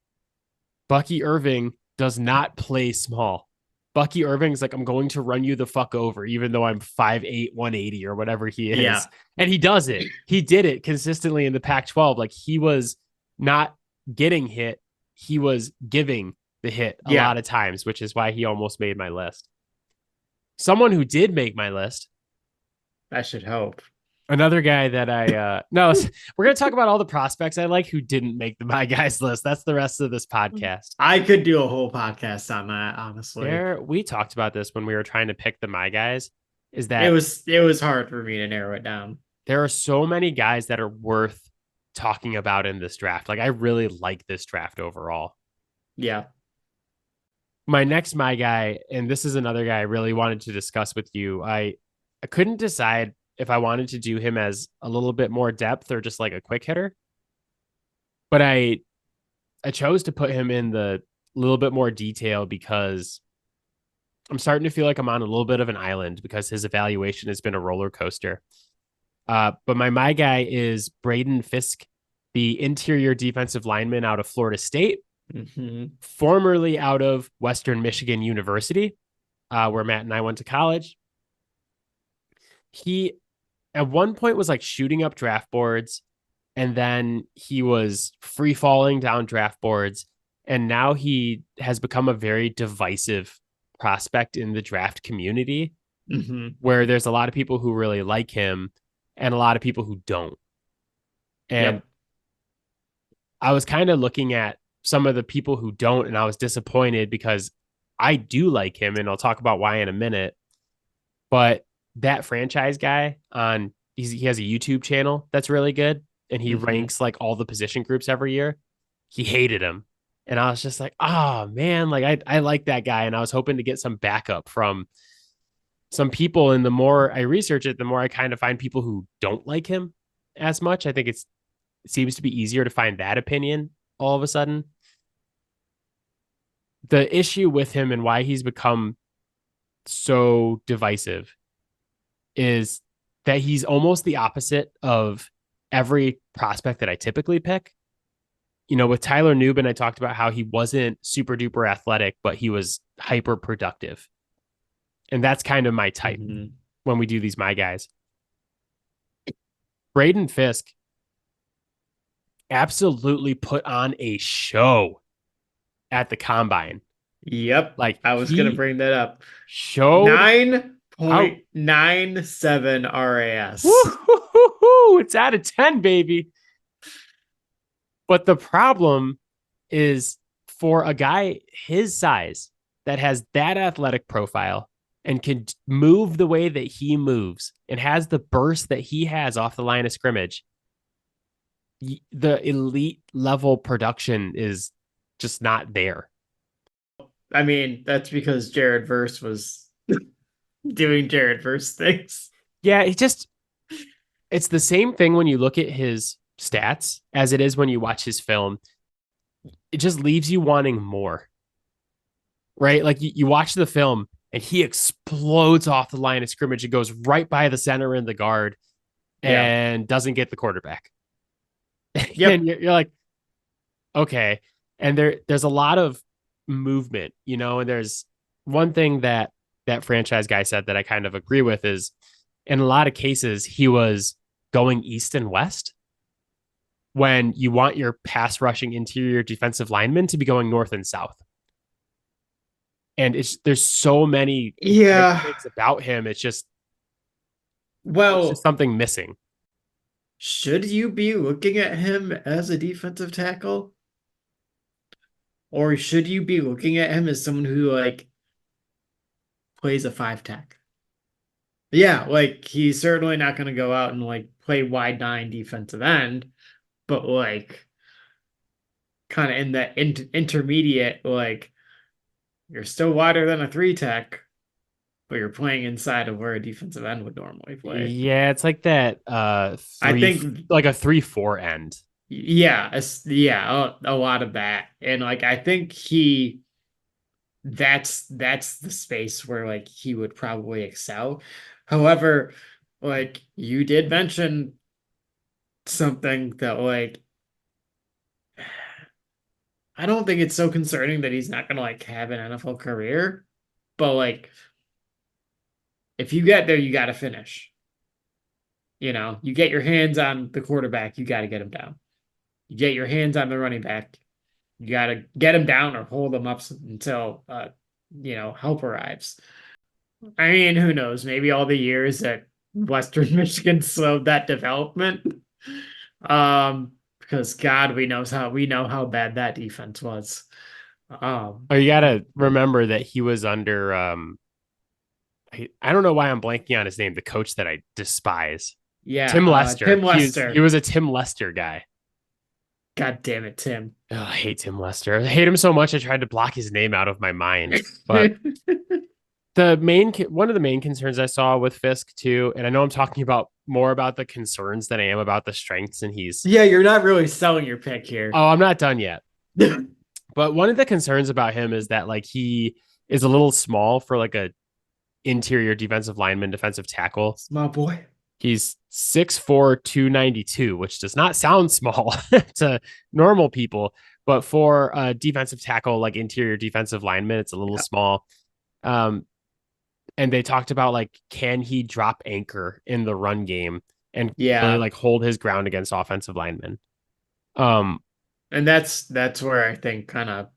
Bucky Irving does not play small. Bucky Irving's like, I'm going to run you the fuck over, even though I'm 5'8", 180 or whatever he Yeah. is. And he does it. He did it consistently in the Pac-12. Like he was not getting hit. He was giving the hit a Yeah. lot of times, which is why he almost made my list. Someone who did make my list, I should hope. another guy that no, we're going to talk about all the prospects I like who didn't make the my guys list. That's the rest of this podcast. I could do a whole podcast on that, honestly. We talked about this when we were trying to pick the my guys, is It that was hard for me to narrow it down. there are so many guys that are worth talking about in this draft. Like I really like this draft overall. Yeah. My next my guy, and this is another guy I really wanted to discuss with you. I couldn't decide if I wanted to do him as a little bit more depth or just like a quick hitter. But I chose to put him in the little bit more detail because I'm starting to feel like I'm on a little bit of an island because his evaluation has been a roller coaster. But my guy is Braden Fiske, the interior defensive lineman out of Florida State, formerly out of Western Michigan University, where Matt and I went to college. He at one point was like shooting up draft boards, and then he was free falling down draft boards, and now he has become a very divisive prospect in the draft community, where there's a lot of people who really like him and a lot of people who don't. And I was kind of looking at some of the people who don't, and I was disappointed because I do like him, and I'll talk about why in a minute. But that franchise guy he has a YouTube channel that's really good, and he ranks like all the position groups every year. He hated him. And I was just like, oh man, like I like that guy. And I was hoping to get some backup from some people. And the more I research it, the more I kind of find people who don't like him as much. I think it seems to be easier to find that opinion all of a sudden. The issue with him and why he's become so divisive is that he's almost the opposite of every prospect that I typically pick. You know, with Tyler Nubin, I talked about how he wasn't super duper athletic, but he was hyper productive. And that's kind of my type when we do these my guys. Braden Fiske absolutely put on a show at the combine. Yep. Like I was going to bring that up. Showed 9.97 RAS. Woo-hoo-hoo-hoo. It's out of 10, baby. But the problem is for a guy his size that has that athletic profile and can move the way that he moves and has the burst that he has off the line of scrimmage, the elite level production is just not there. I mean, that's because Jared Verse was doing Jared Verse things. Yeah, it's the same thing when you look at his stats as it is when you watch his film. It just leaves you wanting more, right? Like you watch the film and he explodes off the line of scrimmage and goes right by the center and the guard and doesn't get the quarterback. Yep. And you're like, okay. And there's a lot of movement, you know, and there's one thing that franchise guy said that I kind of agree with is in a lot of cases, he was going east and west when you want your pass rushing interior defensive linemen to be going north and south. And there's so many things about him. It's just something missing. Should you be looking at him as a defensive tackle? Or should you be looking at him as someone who like plays a 5-tech? Yeah, like he's certainly not going to go out and like play wide 9 defensive end, but like kind of in that intermediate, like you're still wider than a 3-tech. but you're playing inside of where a defensive end would normally play. Yeah, it's like that I three think, like a 3-4 end. yeah, yeah, a lot of that. And like I think that's the space where like he would probably excel. However, like you did mention something that like I don't think it's so concerning that he's not gonna like have an NFL career, but like if you get there, you got to finish. You get your hands on the quarterback, you got to get him down. You get your hands on the running back, you got to get him down or hold him up until help arrives. I mean, who knows? Maybe all the years at Western Michigan slowed that development. Because God, we know how bad that defense was. Oh, you gotta remember that he was under I don't know why I'm blanking on his name, the coach that I despise. Tim Yeah, Lester. Tim He Lester. was a Tim Lester guy. God damn it, Tim. Oh, I hate Tim Lester. I hate him so much I tried to block his name out of my mind. But one of the main concerns I saw with Fiske too, and I know I'm talking about more about the concerns than I am about the strengths, and Yeah, you're not really selling your pick here. oh, I'm not done yet. But one of the concerns about him is that like he is a little small for like a interior defensive lineman, defensive tackle. Small boy. He's 6'4", 292, which does not sound small to normal people, but for a defensive tackle, like interior defensive lineman, it's a little small. And they talked about like, can he drop anchor in the run game and really like hold his ground against offensive linemen? And that's where I think kind of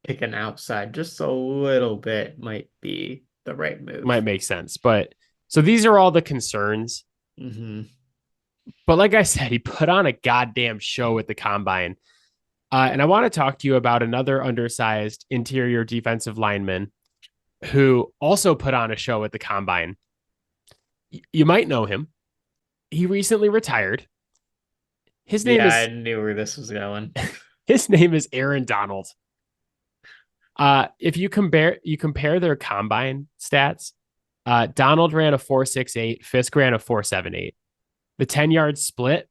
picking outside just a little bit might be the right move. Might make sense. But so these are all the concerns. Mm-hmm. But like I said, he put on a goddamn show at the combine. And I want to talk to you about another undersized interior defensive lineman who also put on a show at the combine. You might know him. He recently retired. His name is I knew where this was going. His name is Aaron Donald. If you compare their combine stats, Donald ran a 4.68, Fiske ran a 4.78. The 10-yard split,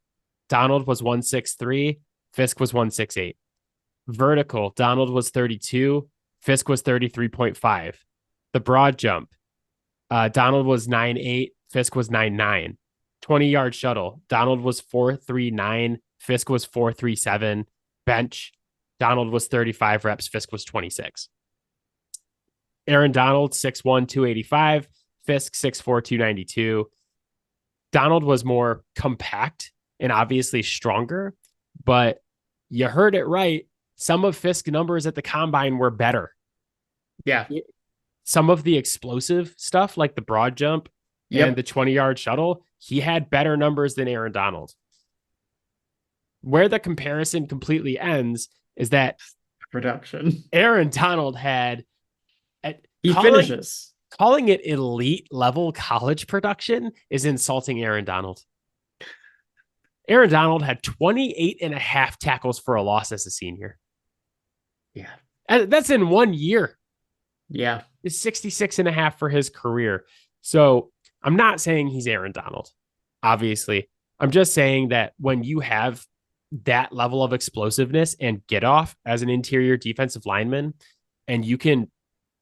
Donald was 163, Fiske was 168. Vertical, Donald was 32, Fiske was 33.5. The broad jump, Donald was 9.8, Fiske was 9.9. 20-yard shuttle, Donald was 4.39, Fiske was 4.37. Bench, Donald was 35 reps, Fiske was 26. Aaron Donald, 6'1", 285, Fiske, 6'4", 292. Donald was more compact and obviously stronger, but you heard it right. Some of Fiske's numbers at the combine were better. Yeah. Some of the explosive stuff, like the broad jump and the 20-yard shuttle, he had better numbers than Aaron Donald. Where the comparison completely ends is that production. Aaron Donald had finishes. Calling it elite level college production is insulting Aaron Donald. Aaron Donald had 28 and a half tackles for a loss as a senior. Yeah. That's in 1 year. Yeah. It's 66 and a half for his career. So I'm not saying he's Aaron Donald, obviously. I'm just saying that when you have that level of explosiveness and get off as an interior defensive lineman, and you can,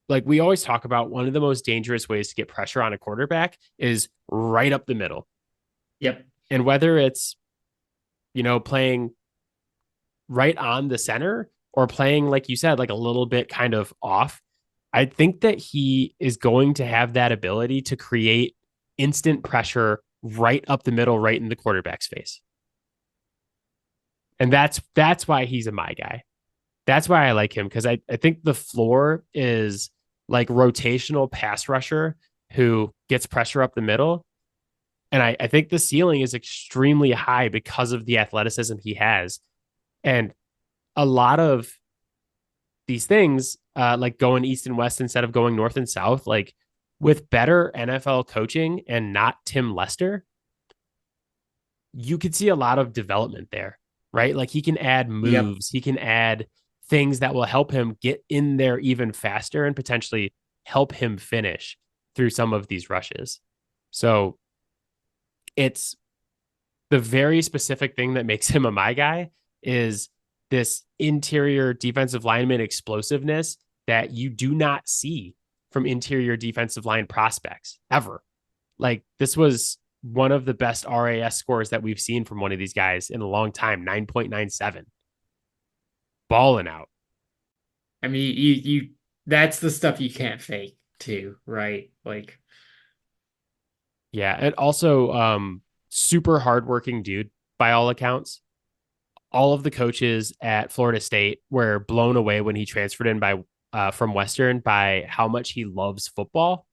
like we always talk about, one of the most dangerous ways to get pressure on a quarterback is right up the middle. Yep. And whether it's, playing right on the center or playing, like you said, like a little bit kind of off, I think that he is going to have that ability to create instant pressure right up the middle, right in the quarterback's face. And that's why he's my guy. That's why I like him, because I think the floor is like rotational pass rusher who gets pressure up the middle. And I think the ceiling is extremely high because of the athleticism he has. And a lot of these things, like going east and west instead of going north and south, like with better NFL coaching and not Tim Lester, you could see a lot of development there, right? Like he can add moves, he can add things that will help him get in there even faster and potentially help him finish. through some of these rushes. So it's the very specific thing that makes him a my guy is this interior defensive lineman explosiveness that you do not see from interior defensive line prospects ever. Like this was one of the best RAS scores that we've seen from one of these guys in a long time, 9.97. Balling out. I mean, you that's the stuff you can't fake too, right? Like, Yeah. And also super hardworking dude by all accounts. All of the coaches at Florida State were blown away when he transferred in by from Western by how much he loves football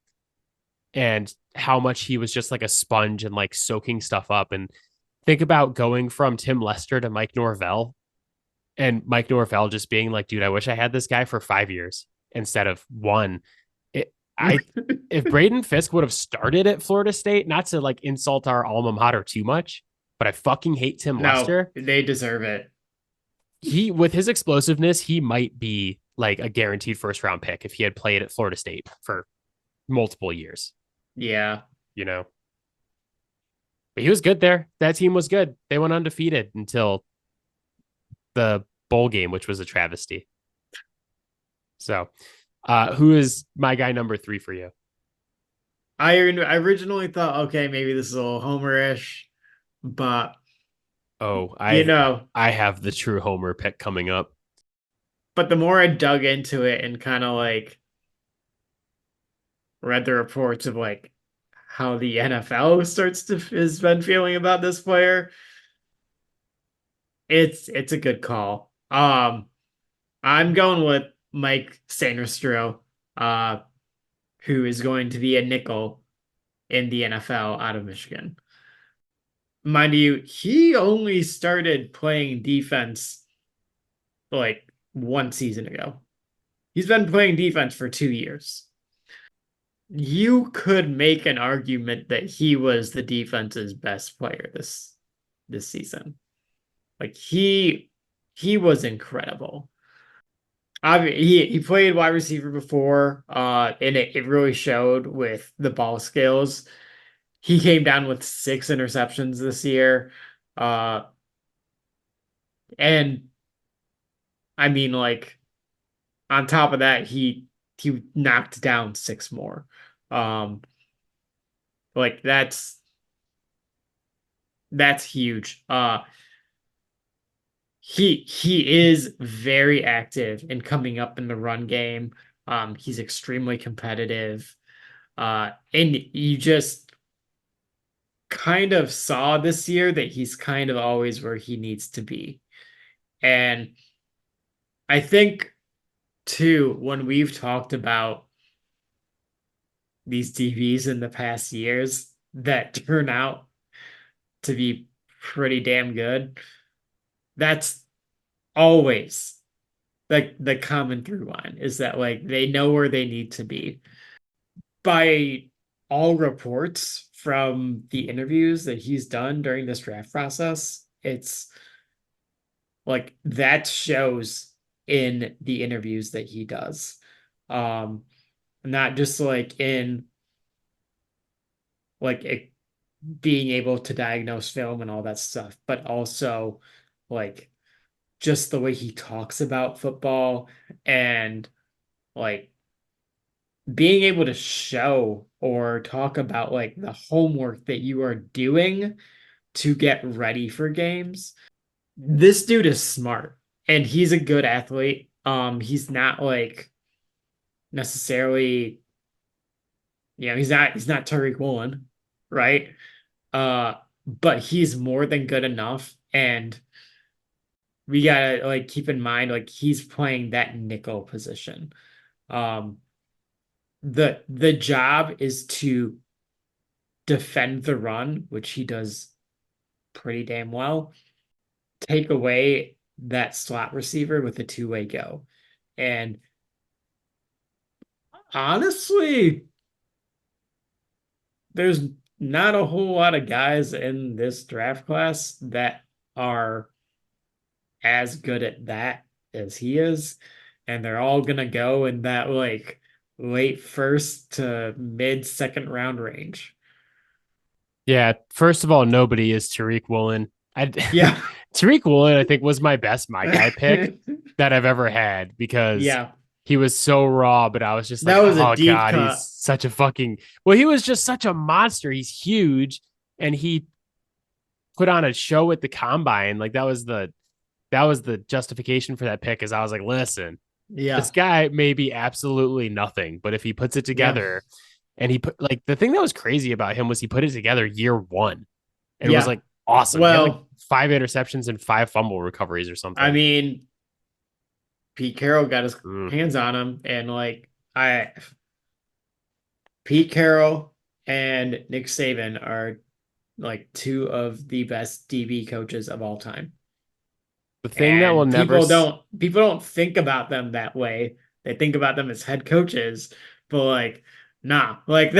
and how much he was just like a sponge and like soaking stuff up. And think about going from Tim Lester to Mike Norvell and Mike Norvell just being like, dude, I wish I had this guy for 5 years instead of one. I if Braden Fiske would have started at Florida State, not to like insult our alma mater too much, but I fucking hate Tim no, Lester. they deserve it. He with his explosiveness, he might be like a guaranteed first round pick if he had played at Florida State for multiple years, Yeah. you know. But he was good there. That team was good. They went undefeated until the bowl game, which was a travesty. So, who is my guy number 3 for you? I originally thought, okay, maybe this is a little homerish, but Oh, you I know, I have the true homer pick coming up. but the more I dug into it and kind of like read the reports of like how the NFL starts to has been feeling about this player, it's a good call. I'm going with Mike Sandristil, uh, who is going to be a nickel in the NFL out of Michigan. Mind you, he only started playing defense like 1 season ago. He's been playing defense for 2 years. You could make an argument that he was the defense's best player this season. Like he was incredible. He played wide receiver before, and it really showed with the ball skills. He came down with 6 interceptions this year. Uh, and I mean, like on top of that, he knocked down 6 more. Um, like that's huge. He is very active in coming up in the run game. He's extremely competitive. And you just kind of saw this year that he's kind of always where he needs to be. And I think too, when we've talked about these DBs in the past years that turn out to be pretty damn good, that's always like the common through line is that like they know where they need to be. By all reports from the interviews that he's done during this draft process, it's like that shows in the interviews that he does. Um, not just like in like being able to diagnose film and all that stuff, but also like just the way he talks about football and like being able to show or talk about like the homework that you are doing to get ready for games. This dude is smart and he's a good athlete. He's not like necessarily, he's not Tariq Woolen, right? But he's more than good enough, and we gotta like keep in mind like he's playing that nickel position. Um, the job is to defend the run, which he does pretty damn well. Take away that slot receiver with a two-way go. And honestly, there's not a whole lot of guys in this draft class that are as good at that as he is. And they're all gonna go in that like late first to mid second round range. Yeah, first of all, nobody is Tariq Woolen. I Yeah. Tariq Woolen, I think, was my guy pick that I've ever had because Yeah. he was so raw, but I was just like, That was a oh deep God, he's cut. such a fucking well, he was just such a monster. He's huge and he put on a show at the combine. Like that was the justification for that pick, is I was like, listen, this Yeah. guy may be absolutely nothing, but if he puts it Yeah. together and he put like the thing that was crazy about him was he put it together year one and it was Yeah. like awesome. He had like Well, 5 interceptions and 5 fumble recoveries or I something. mean, Pete Carroll got his Mm. hands on him, and like I Pete Carroll and Nick Saban are like two of the best DB coaches of all time. The thing that will And never, people don't think about them that way. They think about them as head coaches, but like nah, like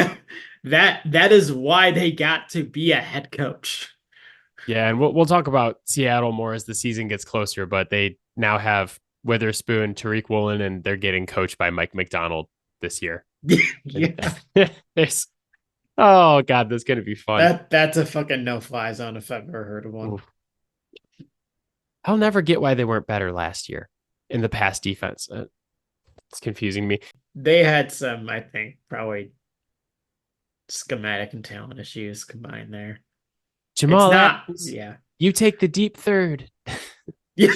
that is why they got to be a head coach. yeah, and we'll talk about Seattle more as the season gets closer, but they now have Witherspoon, Tariq Woolen, and they're getting coached by Mike McDonald this year. And Yeah. there's, oh God, that's gonna be fun. That's a fucking no-fly zone if I've ever heard of one. Oof. I'll never get why they weren't better last year in the pass defense. It's confusing me. They had some, I think, probably schematic and talent issues combined there. It's Jamal not, Adams, yeah. you take the deep third. Yeah.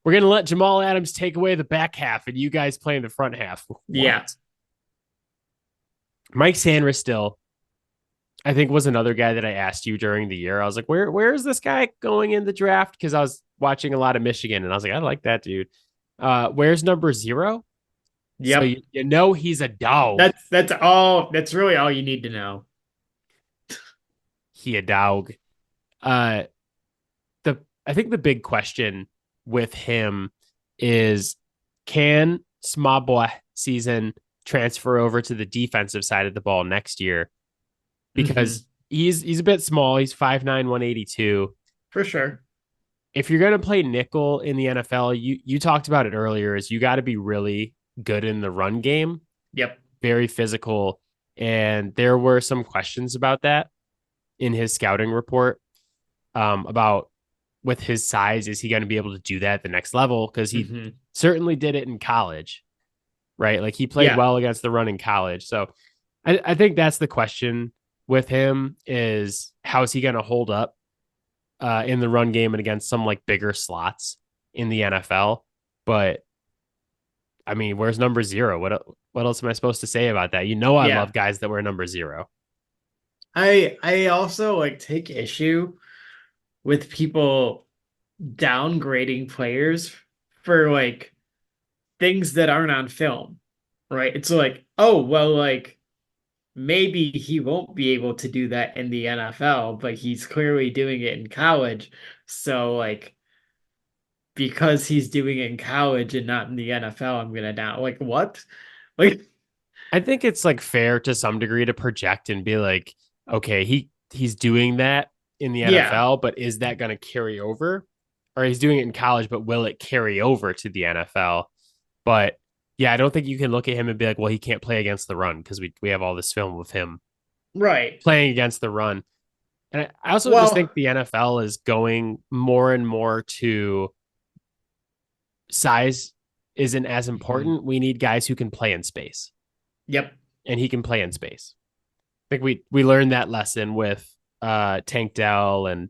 We're gonna let Jamal Adams take away the back half, and you guys play in the front half. Yeah. What? Mike Sandristil, I think, was another guy that I asked you during the year. I was like, where is this guy going in the draft? Because I was watching a lot of Michigan, and I was like, I like that dude. Where's number 0? So Yep. you know he's a dog. That's really all you need to know. He a dog. Uh, I think the big question with him is, can small boy season transfer over to the defensive side of the ball next year? Hmm. Because he's a bit small. He's 5'9", 182. For sure. If you're gonna play nickel in the NFL, you talked about it earlier, is you got to be really good in the run game, Yep. very physical. And there were some questions about that in his scouting report, about with his size, is he going to be able to do that at the next level? Because he Hmm. certainly did it in college, right? Like he played Yeah. well against the run in college. So I think that's the question with him, is how is he going to hold up in the run game and against some like bigger slots in the NFL? But I mean, where's number 0? What else am I supposed to say about that? You know, I Yeah. love guys that wear number 0. I also like take issue with people downgrading players for like things that aren't on film, right? It's like, oh, well, like maybe he won't be able to do that in the NFL, but he's clearly doing it in college. So, like, because he's doing it in college and not in the NFL, I'm gonna down. Like, what? Like, I think it's like fair to some degree to project and be like, okay, he's doing that in the yeah, NFL, but is that going to carry over? Or he's doing it in college, but will it carry over to the NFL? But yeah, I don't think you can look at him and be like, well, he can't play against the run, because we have all this film of him right. playing against the run. And I also just think Well, the NFL is going more and more to size isn't as mhm. important. We need guys who can play in space, Yep. and he can play in space. I think we learned that lesson with Tank Dell and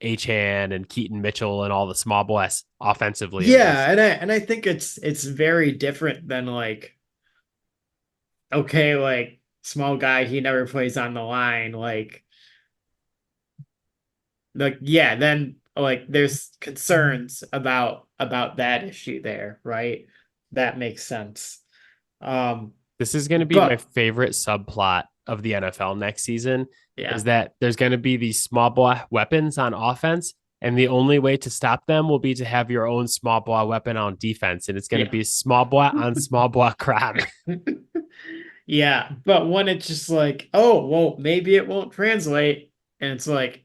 Achan and Keaton Mitchell and all the small boys offensively, at Yeah, least. and I think it's very different than like, okay, like small guy, he never plays on the line, like yeah, then like there's concerns about that issue there, right? That makes sense. Um, This is going to be my but favorite subplot of the NFL next season, yeah. is that there's going to be these small ball weapons on offense, and the only way to stop them will be to have your own small ball weapon on defense, and it's going to Yeah. be small ball on small ball crime. Yeah, but when it's just like, oh, well, maybe it won't translate, and it's like,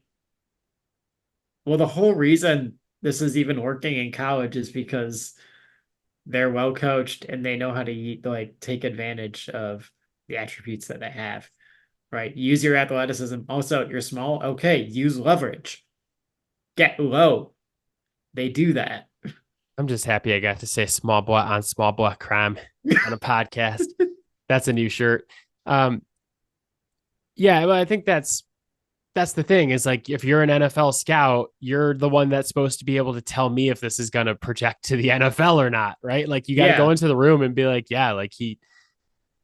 well, the whole reason this is even working in college is because they're well coached and they know how to like take advantage of the attributes that they have, right? Use your athleticism. Also, you're small. Okay, use leverage. Get low. They do that. I'm just happy I got to say small boy on small boy crime on a podcast. That's a new shirt. Um, yeah, well, I think that's the thing is like if you're an NFL scout, you're the one that's supposed to be able to tell me if this is going to project to the NFL or not, right? Like you got to go Yeah, into the room and be like, yeah, like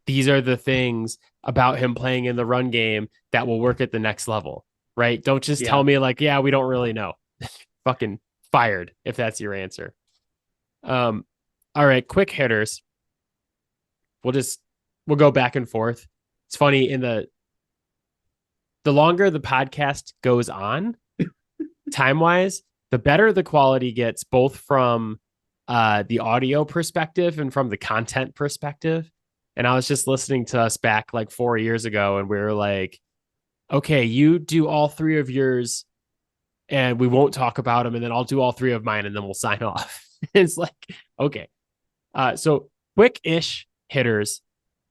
these are the things about him playing in the run game that will work at the next level, right? Don't just tell yeah, me like, yeah, we don't really know. Fucking fired if that's your answer. Um, all right, quick hitters. We'll go back and forth. It's funny in the longer the podcast goes on, time wise, the better the quality gets, both from the audio perspective and from the content perspective. And I was just listening to us back like 4 years ago, and we were like, okay, you do all three of yours, and we won't talk about them, and then I'll do all three of mine, and then we'll sign off. It's like, okay. So quick-ish hitters.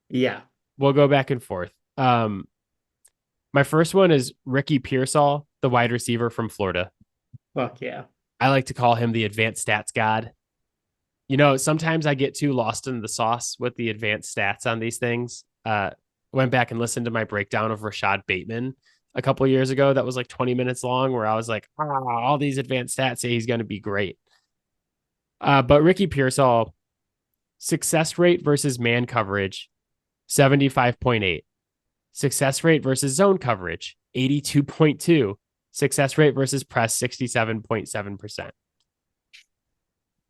yeah. We'll go back and forth. My first one is Ricky Pearsall, the wide receiver from Florida. Fuck yeah. I like to call him the advanced stats god. You know, sometimes I get too lost in the sauce with the advanced stats on these things. Went back and listened to my breakdown of Rashad Bateman a couple of years ago. That was like 20 minutes long, where I was like, all these advanced stats say he's going to be great. But Ricky Pearsall, success rate versus man coverage, 75.8. Success rate versus zone coverage, 82.2. Success rate versus press, 67.7%.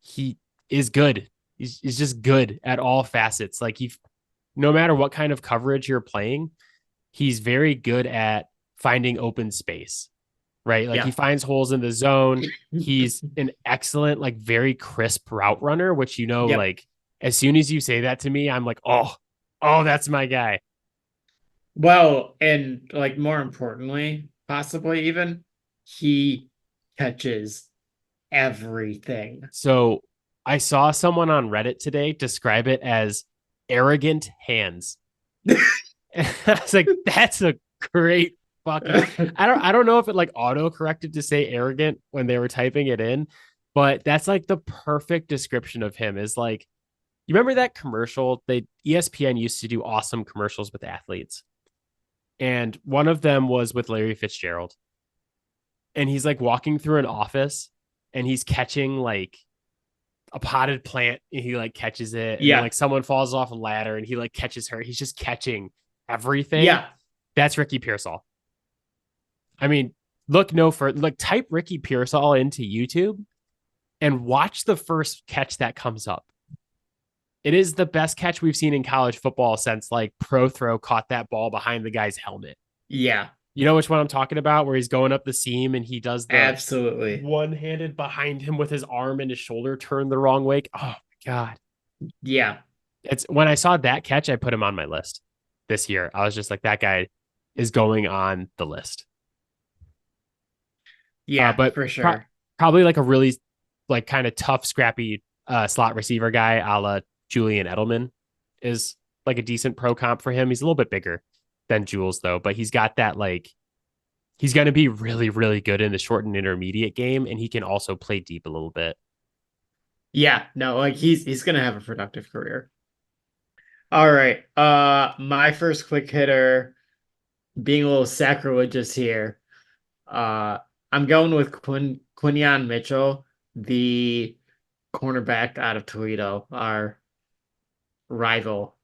He is good. He's just good at all facets. Like no matter what kind of coverage you're playing, he's very good at finding open space, right? Like Yeah. he finds holes in the zone. He's an excellent, like very crisp route runner, which, Yep. like as soon as you say that to me, I'm like, oh, that's my guy. Well, and like more importantly, possibly even, he catches everything. So I saw someone on Reddit today describe it as arrogant hands. And I was like, that's a great fucking I don't know if it like auto corrected to say arrogant when they were typing it in, but that's like the perfect description of him. Is like, you remember that commercial? ESPN used to do awesome commercials with athletes. And one of them was with Larry Fitzgerald. And he's like walking through an office and he's catching like a potted plant, and he like catches it. And Yeah. then, like someone falls off a ladder and he like catches her. He's just catching everything. Yeah. That's Ricky Pearsall. I mean, look no further. Like type Ricky Pearsall into YouTube and watch the first catch that comes up. It is the best catch we've seen in college football since like Pro Throw caught that ball behind the guy's helmet. Yeah. You know which one I'm talking about, where he's going up the seam and he does the Absolutely one-handed behind him with his arm and his shoulder turned the wrong way. Oh my God. Yeah. It's when I saw that catch, I put him on my list this year. I was just like, that guy is going on the list. Yeah, but for sure. Probably like a really like kind of tough, scrappy slot receiver guy, a la Julian Edelman, is like a decent pro comp for him. He's a little bit bigger than Jules though, but he's got that like, he's going to be really, really good in the short and intermediate game, and he can also play deep a little bit. Yeah, no, like he's gonna have a productive career. All right. My first quick hitter, being a little sacrilegious here. I'm going with Quinyon Mitchell, the cornerback out of Toledo, our rival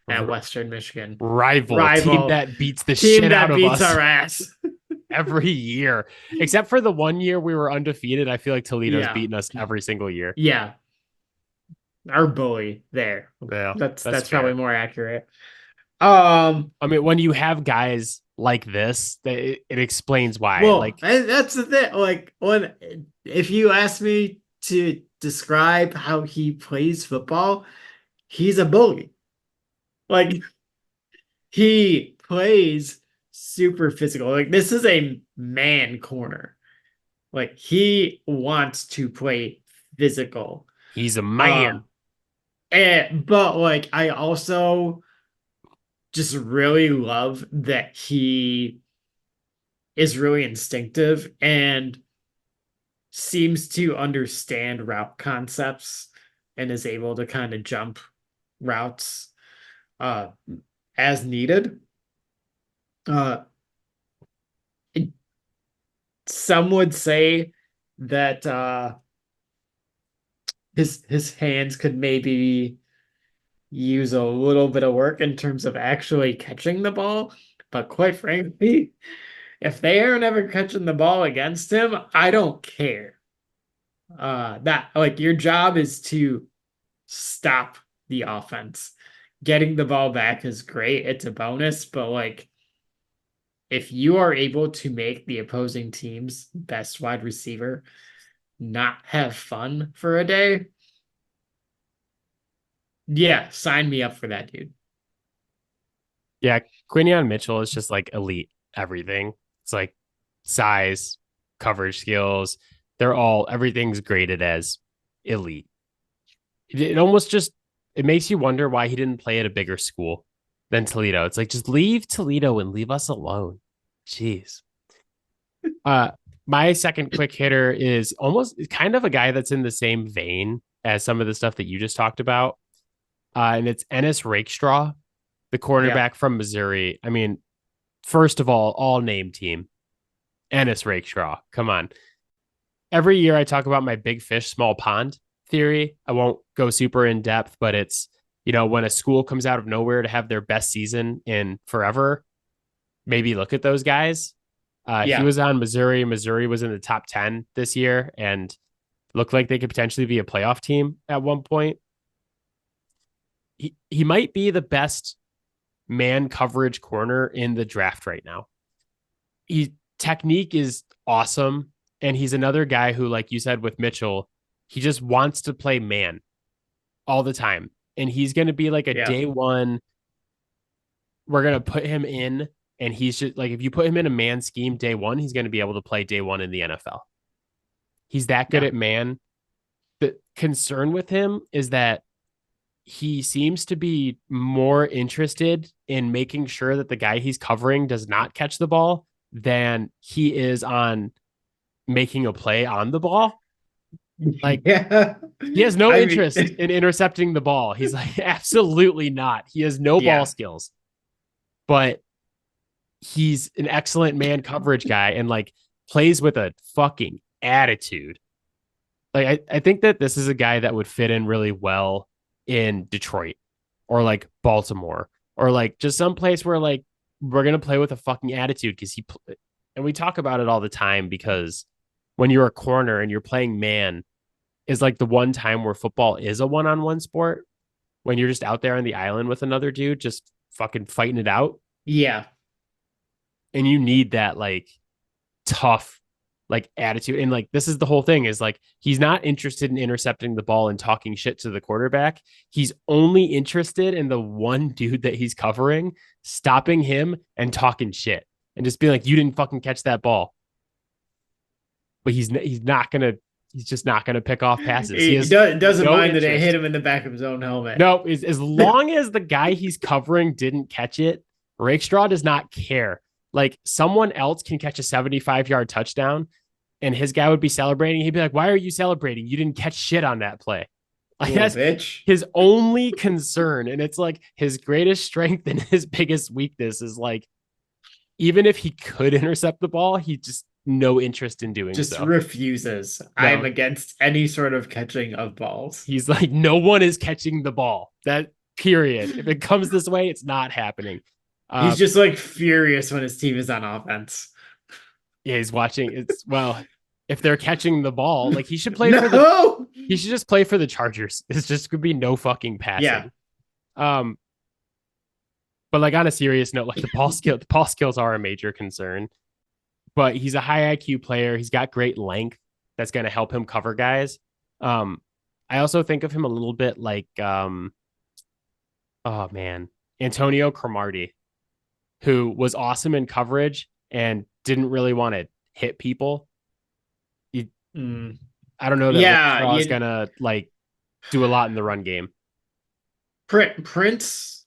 at Western Michigan. Rival team that beats the team shit that out of beats us our ass every year, except for the one year we were undefeated. I feel like Toledo's Yeah. beaten us every single year. Yeah, our bully there. Yeah, that's fair. probably more accurate. I mean, when you have guys like this, it explains why. Well, like that's the thing. Like, if you ask me to describe how he plays football, he's a bully. Like, he plays super physical. Like, this is a man corner. Like, he wants to play physical. He's a Uh, man. but like I also just really love that he is really instinctive and seems to understand route concepts and is able to kind of jump routes uh as needed. Uh some would say that his hands could maybe use a little bit of work in terms of actually catching the ball, but quite frankly, if they aren't ever catching the ball against him, I don't care. That like your job is to stop the offense. Getting the ball back is great. It's a bonus, but like if you are able to make the opposing team's best wide receiver not have fun for a day, yeah, sign me up for that, dude. Yeah, Quinion Mitchell is just like elite everything. It's like size, coverage skills. Everything's graded as elite. It almost just it makes you wonder why he didn't play at a bigger school than Toledo. It's like just leave Toledo and leave us alone. Jeez. Uh my second quick hitter is almost kind of a guy that's in the same vein as some of the stuff that you just talked about. And it's Ennis Rakestraw, the Yeah. cornerback from Missouri. I mean, first of all name team, Ennis Rakestraw. Come on. Every year I talk about my big fish, small pond theory. I won't go super in depth, but it's, when a school comes out of nowhere to have their best season in forever, maybe look at those guys. He Yeah. was on Missouri. Missouri was in the top 10 this year and looked like they could potentially be a playoff team at one point. He might be the best man coverage corner in the draft right now. He technique is awesome. And he's another guy who, like you said with Mitchell, he just wants to play man all the time. And he's going to be like a Yeah. day one. We're going to put him in, and he's just like, if you put him in a man scheme day one, he's going to be able to play day one in the NFL. He's that good Yeah. at man. The concern with him is that he seems to be more interested in making sure that the guy he's covering does not catch the ball than he is on making a play on the ball. Like, Yeah. he has no I mean, interest in intercepting the ball. He's like, absolutely not. He has no ball yeah. skills, but he's an excellent man coverage guy and like plays with a fucking attitude. Like, I think that this is a guy that would fit in really well in Detroit or like Baltimore or like just some place where like we're going to play with a fucking attitude because and we talk about it all the time because when you're a corner and you're playing man is like the one time where football is a one-on-one sport when you're just out there on the island with another dude just fucking fighting it out, Yeah. and you need that like tough like attitude. And like this is the whole thing is like he's not interested in intercepting the ball and talking shit to the quarterback. He's only interested in the one dude that he's covering, stopping him and talking shit and just being like, you didn't fucking catch that ball. But he's just not gonna pick off passes. He has Doesn't no mind that it hit interest. him in the back of his own helmet. No, as long as the guy he's covering didn't catch it, Rakestraw does not care. Like someone else can catch a 75-yard touchdown and his guy would be celebrating. He'd be like, why are you celebrating? You didn't catch shit on that play. Like Little that's bitch. his only concern. And it's like his greatest strength and his biggest weakness is like, even if he could intercept the ball, he just no interest in doing Just so. refuses. I'm No, against any sort of catching of balls. he's like, no one is catching the ball. That period. If it comes this way, it's not happening. He's just like furious when his team is on offense. Yeah, he's watching. If they're catching the ball, like No. he should just play for the Chargers. It's just could be no fucking Yeah. passing. Um, but like on a serious note, like the ball skills are a major concern. But he's a high IQ player. He's got great length that's going to help him cover guys. Um, I also think of him a little bit like oh man, Antonio Cromartie, who was awesome in coverage and didn't really want to hit people. Mm. I don't know that Yeah. Rakestraw is gonna like do a lot in the run game. Prince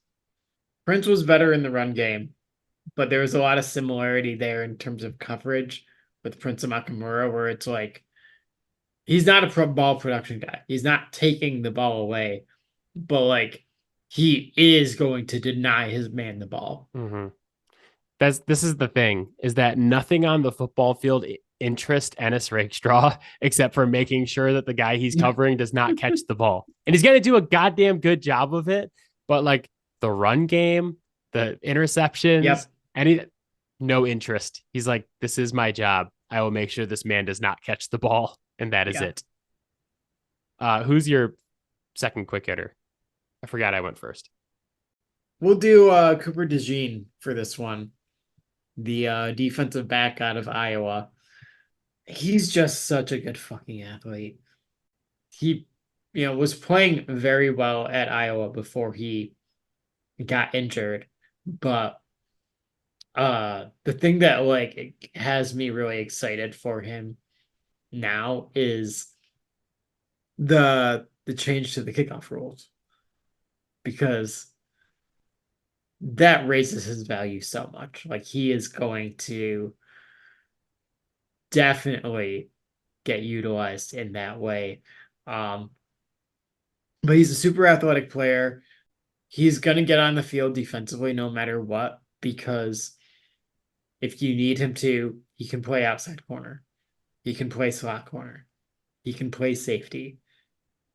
was better in the run game, but there was a lot of similarity there in terms of coverage with Prince and Nakamura, where it's like he's not a ball production guy. He's not taking the ball away, but like he is going to deny his man the ball. Mm-hmm. This is the thing, is that nothing on the football field interest Ennis Rakestraw except for making sure that the guy he's covering does not catch the ball. And he's going to do a goddamn good job of it. But like the run game, the interceptions, Yep. no interest. He's like, this is my job. I will make sure this man does not catch the ball. And that is it. Who's your second quick hitter? I forgot I went first. We'll do Cooper DeJean for this one, the defensive back out of Iowa. He's just such a good fucking athlete. He, was playing very well at Iowa before he got injured, but the thing that like has me really excited for him now is the change to the kickoff rules, because that raises his value so much. Like he is going to definitely get utilized in that way. But he's a super athletic player. He's going to get on the field defensively no matter what, because if you need him to, he can play outside corner. He can play slot corner. He can play safety.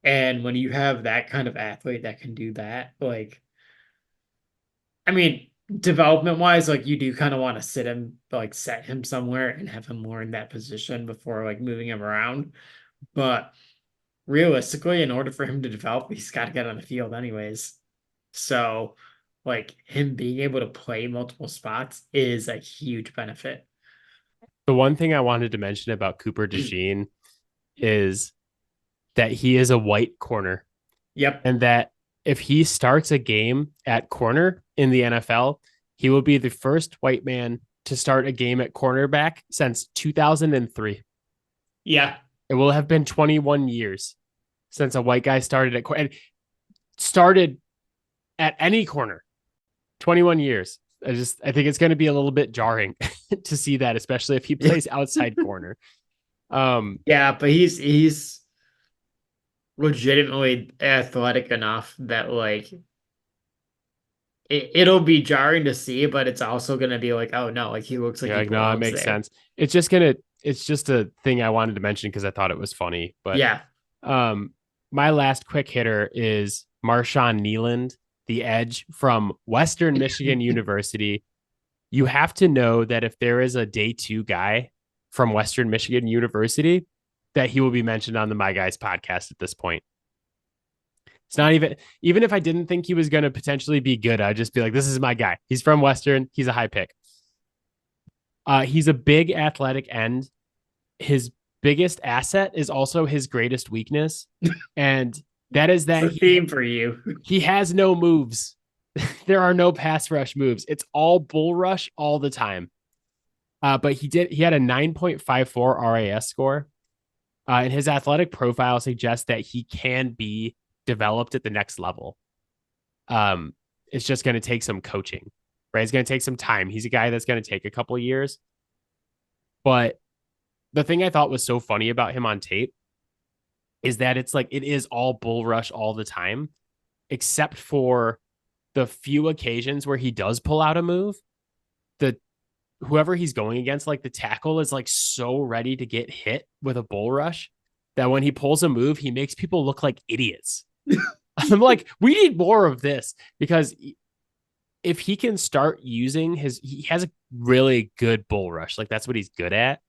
And when you have that kind of athlete that can do that, like, I mean, development wise, like you do kind of want to set him somewhere and have him more in that position before like moving him around. But realistically, in order for him to develop, he's got to get on the field anyways. So, like him being able to play multiple spots is a huge benefit. The one thing I wanted to mention about Cooper DeJean is that he is a white corner. Yep. And that if he starts a game at corner in the NFL, he will be the first white man to start a game at cornerback since 2003. Yeah. It will have been 21 years since a white guy started at and started at any corner. 21 years. I think it's going to be a little bit jarring to see that, especially if he plays outside corner. Yeah, but he's legitimately athletic enough that like it'll be jarring to see, but it's also gonna be like, oh no, like he looks like Yeah, he like, no, it belongs makes there. sense. It's just a thing I wanted to mention because I thought it was funny. But Yeah. My last quick hitter is Marshawn Nealand, the edge from Western Michigan University. You have to know that if there is a day two guy from Western Michigan University, that he will be mentioned on the My Guys podcast at this point. It's not even if I didn't think he was going to potentially be good, I'd just be like, this is my guy. He's from Western. He's a high pick. He's a big athletic end. His biggest asset is also his greatest weakness. And that is that it's a theme for you. He has no moves. There are no pass rush moves. It's all bull rush all the time. But he had a 9.54 RAS score. And his athletic profile suggests that he can be developed at the next level. It's just going to take some coaching, right? It's going to take some time. He's a guy that's going to take a couple of years. But the thing I thought was so funny about him on tape is that it's like it is all bull rush all the time, except for the few occasions where he does pull out a move. The whoever he's going against, like the tackle is like so ready to get hit with a bull rush that when he pulls a move, he makes people look like idiots. I'm like, we need more of this, because if he can start using he has a really good bull rush. Like that's what he's good at.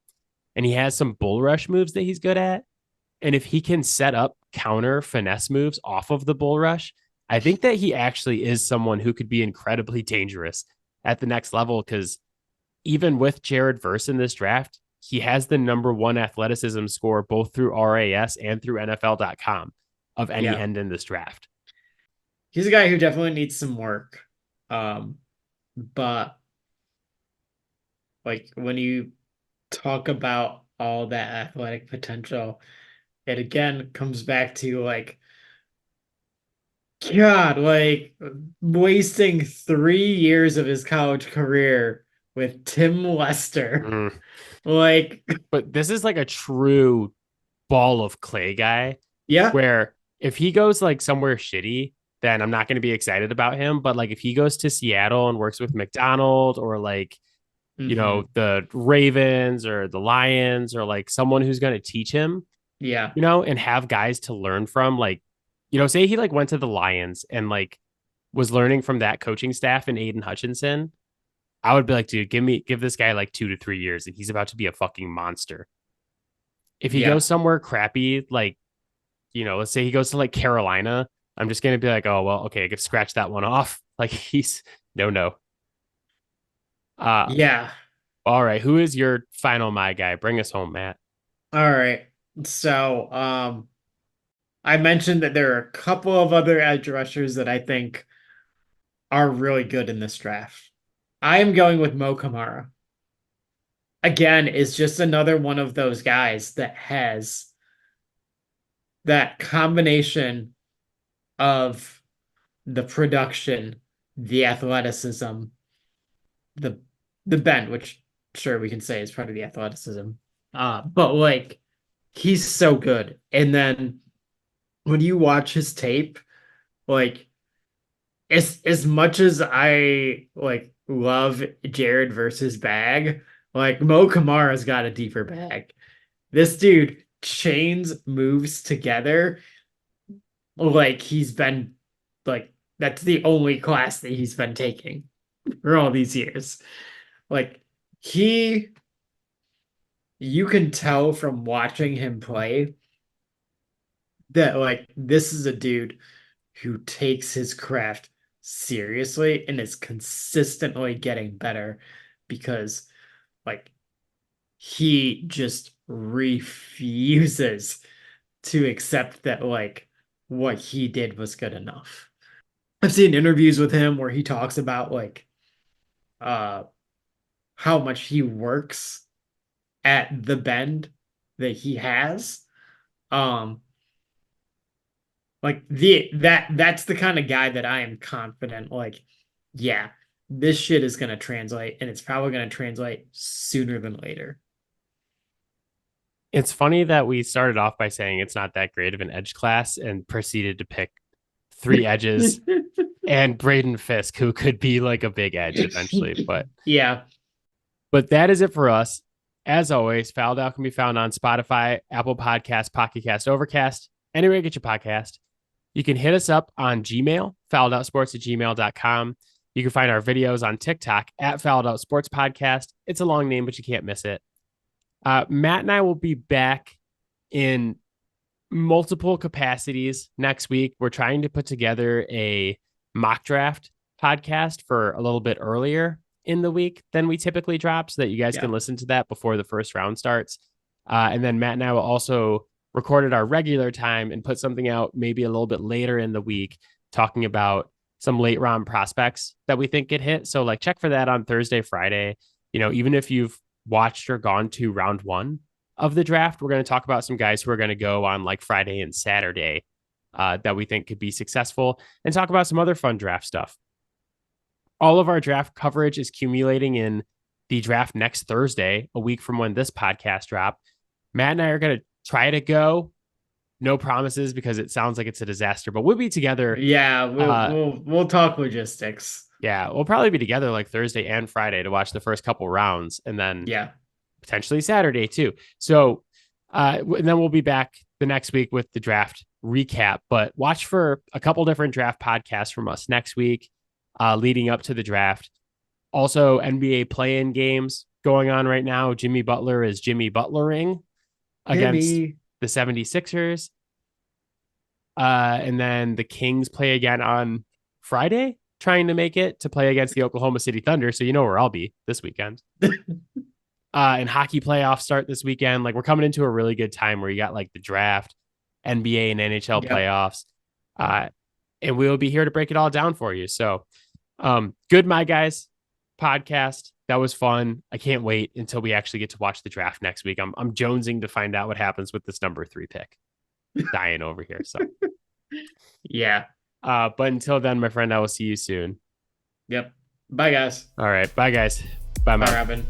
And he has some bull rush moves that he's good at. And if he can set up counter finesse moves off of the bull rush, I think that he actually is someone who could be incredibly dangerous at the next level. Because even with Jared Verse in this draft, he has the number one athleticism score both through RAS and through NFL.com of any end in this draft. He's a guy who definitely needs some work. But like when you talk about all that athletic potential, it again comes back to like God, like wasting 3 years of his college career with Tim Lester. Mm. Like, But this is like a true ball of clay guy yeah. where if he goes like somewhere shitty, then I'm not going to be excited about him. But like if he goes to Seattle and works with McDonald or like, Hmm. the Ravens or the Lions or like someone who's going to teach him, Yeah. and have guys to learn from, like, say he like went to the Lions and like was learning from that coaching staff and Aiden Hutchinson. I would be like, dude, give this guy like 2 to 3 years and he's about to be a fucking monster. If he Yeah. goes somewhere crappy, like, let's say he goes to like Carolina, I'm just gonna be like, oh well, okay, I could scratch that one off. Like he's no. Uh Yeah. all right. Who is your final my guy? Bring us home, Matt. All right. So, I mentioned that there are a couple of other edge rushers that I think are really good in this draft. I am going with Mo Kamara. Again, is just another one of those guys that has that combination of the production, the athleticism, the the bend, which sure we can say is part of the athleticism. But like he's so good. And then when you watch his tape, like as much as I like love Jared versus bag, like Mo Kamara's got a deeper bag. This dude chains moves together like he's been like that's the only class that he's been taking for all these years. Like he you can tell from watching him play that like this is a dude who takes his craft seriously and is consistently getting better because like he just refuses to accept that like what he did was good enough. I've seen interviews with him where he talks about like uh how much he works at the bend that he has. Um like that's the kind of guy that I am confident like yeah, this shit is going to translate and it's probably going to translate sooner than later. It's funny that we started off by saying it's not that great of an edge class and proceeded to pick three edges and Braden Fiske, who could be like a big edge eventually. But Yeah. that is it for us. As always, Fouled Out can be found on Spotify, Apple Podcasts, Pocket Cast, Overcast, anywhere you get your podcast. You can hit us up on Gmail, fouledoutsports@gmail.com. You can find our videos on TikTok at Fouled Out Sports Podcast. It's a long name, but you can't miss it. Matt and I will be back in multiple capacities next week. We're trying to put together a mock draft podcast for a little bit earlier in the week than we typically drop so that you guys Yeah. can listen to that before the first round starts. And then Matt and I will also record at our regular time and put something out maybe a little bit later in the week talking about some late round prospects that we think get hit. So like check for that on Thursday, Friday. Even if you've watched or gone to round one of the draft, we're going to talk about some guys who are going to go on like Friday and Saturday that we think could be successful and talk about some other fun draft stuff. All of our draft coverage is accumulating in the draft next Thursday, a week from when this podcast dropped. Matt and I are going to try to go. No promises because it sounds like it's a disaster, but we'll be together. Yeah, we'll talk logistics. Yeah, we'll probably be together like Thursday and Friday to watch the first couple rounds and then Yeah. potentially Saturday too. So, and then we'll be back the next week with the draft recap, but watch for a couple different draft podcasts from us next week, leading up to the draft. Also, NBA play-in games going on right now. Jimmy Butler is Jimmy Butlering against Jimmy. the 76ers. And then the Kings play again on Friday, trying to make it to play against the Oklahoma City Thunder. So you know where I'll be this weekend. And hockey playoffs start this weekend. Like we're coming into a really good time where you got like the draft, NBA and NHL Yep. playoffs. And we'll be here to break it all down for you. So good, my guys podcast. That was fun. I can't wait until we actually get to watch the draft next week. I'm jonesing to find out what happens with this number 3 pick. Dying over here. So Yeah. But until then, my friend, I will see you soon. Yep. Bye, guys. All right. Bye, guys. Bye, Bye, Matt. Robin.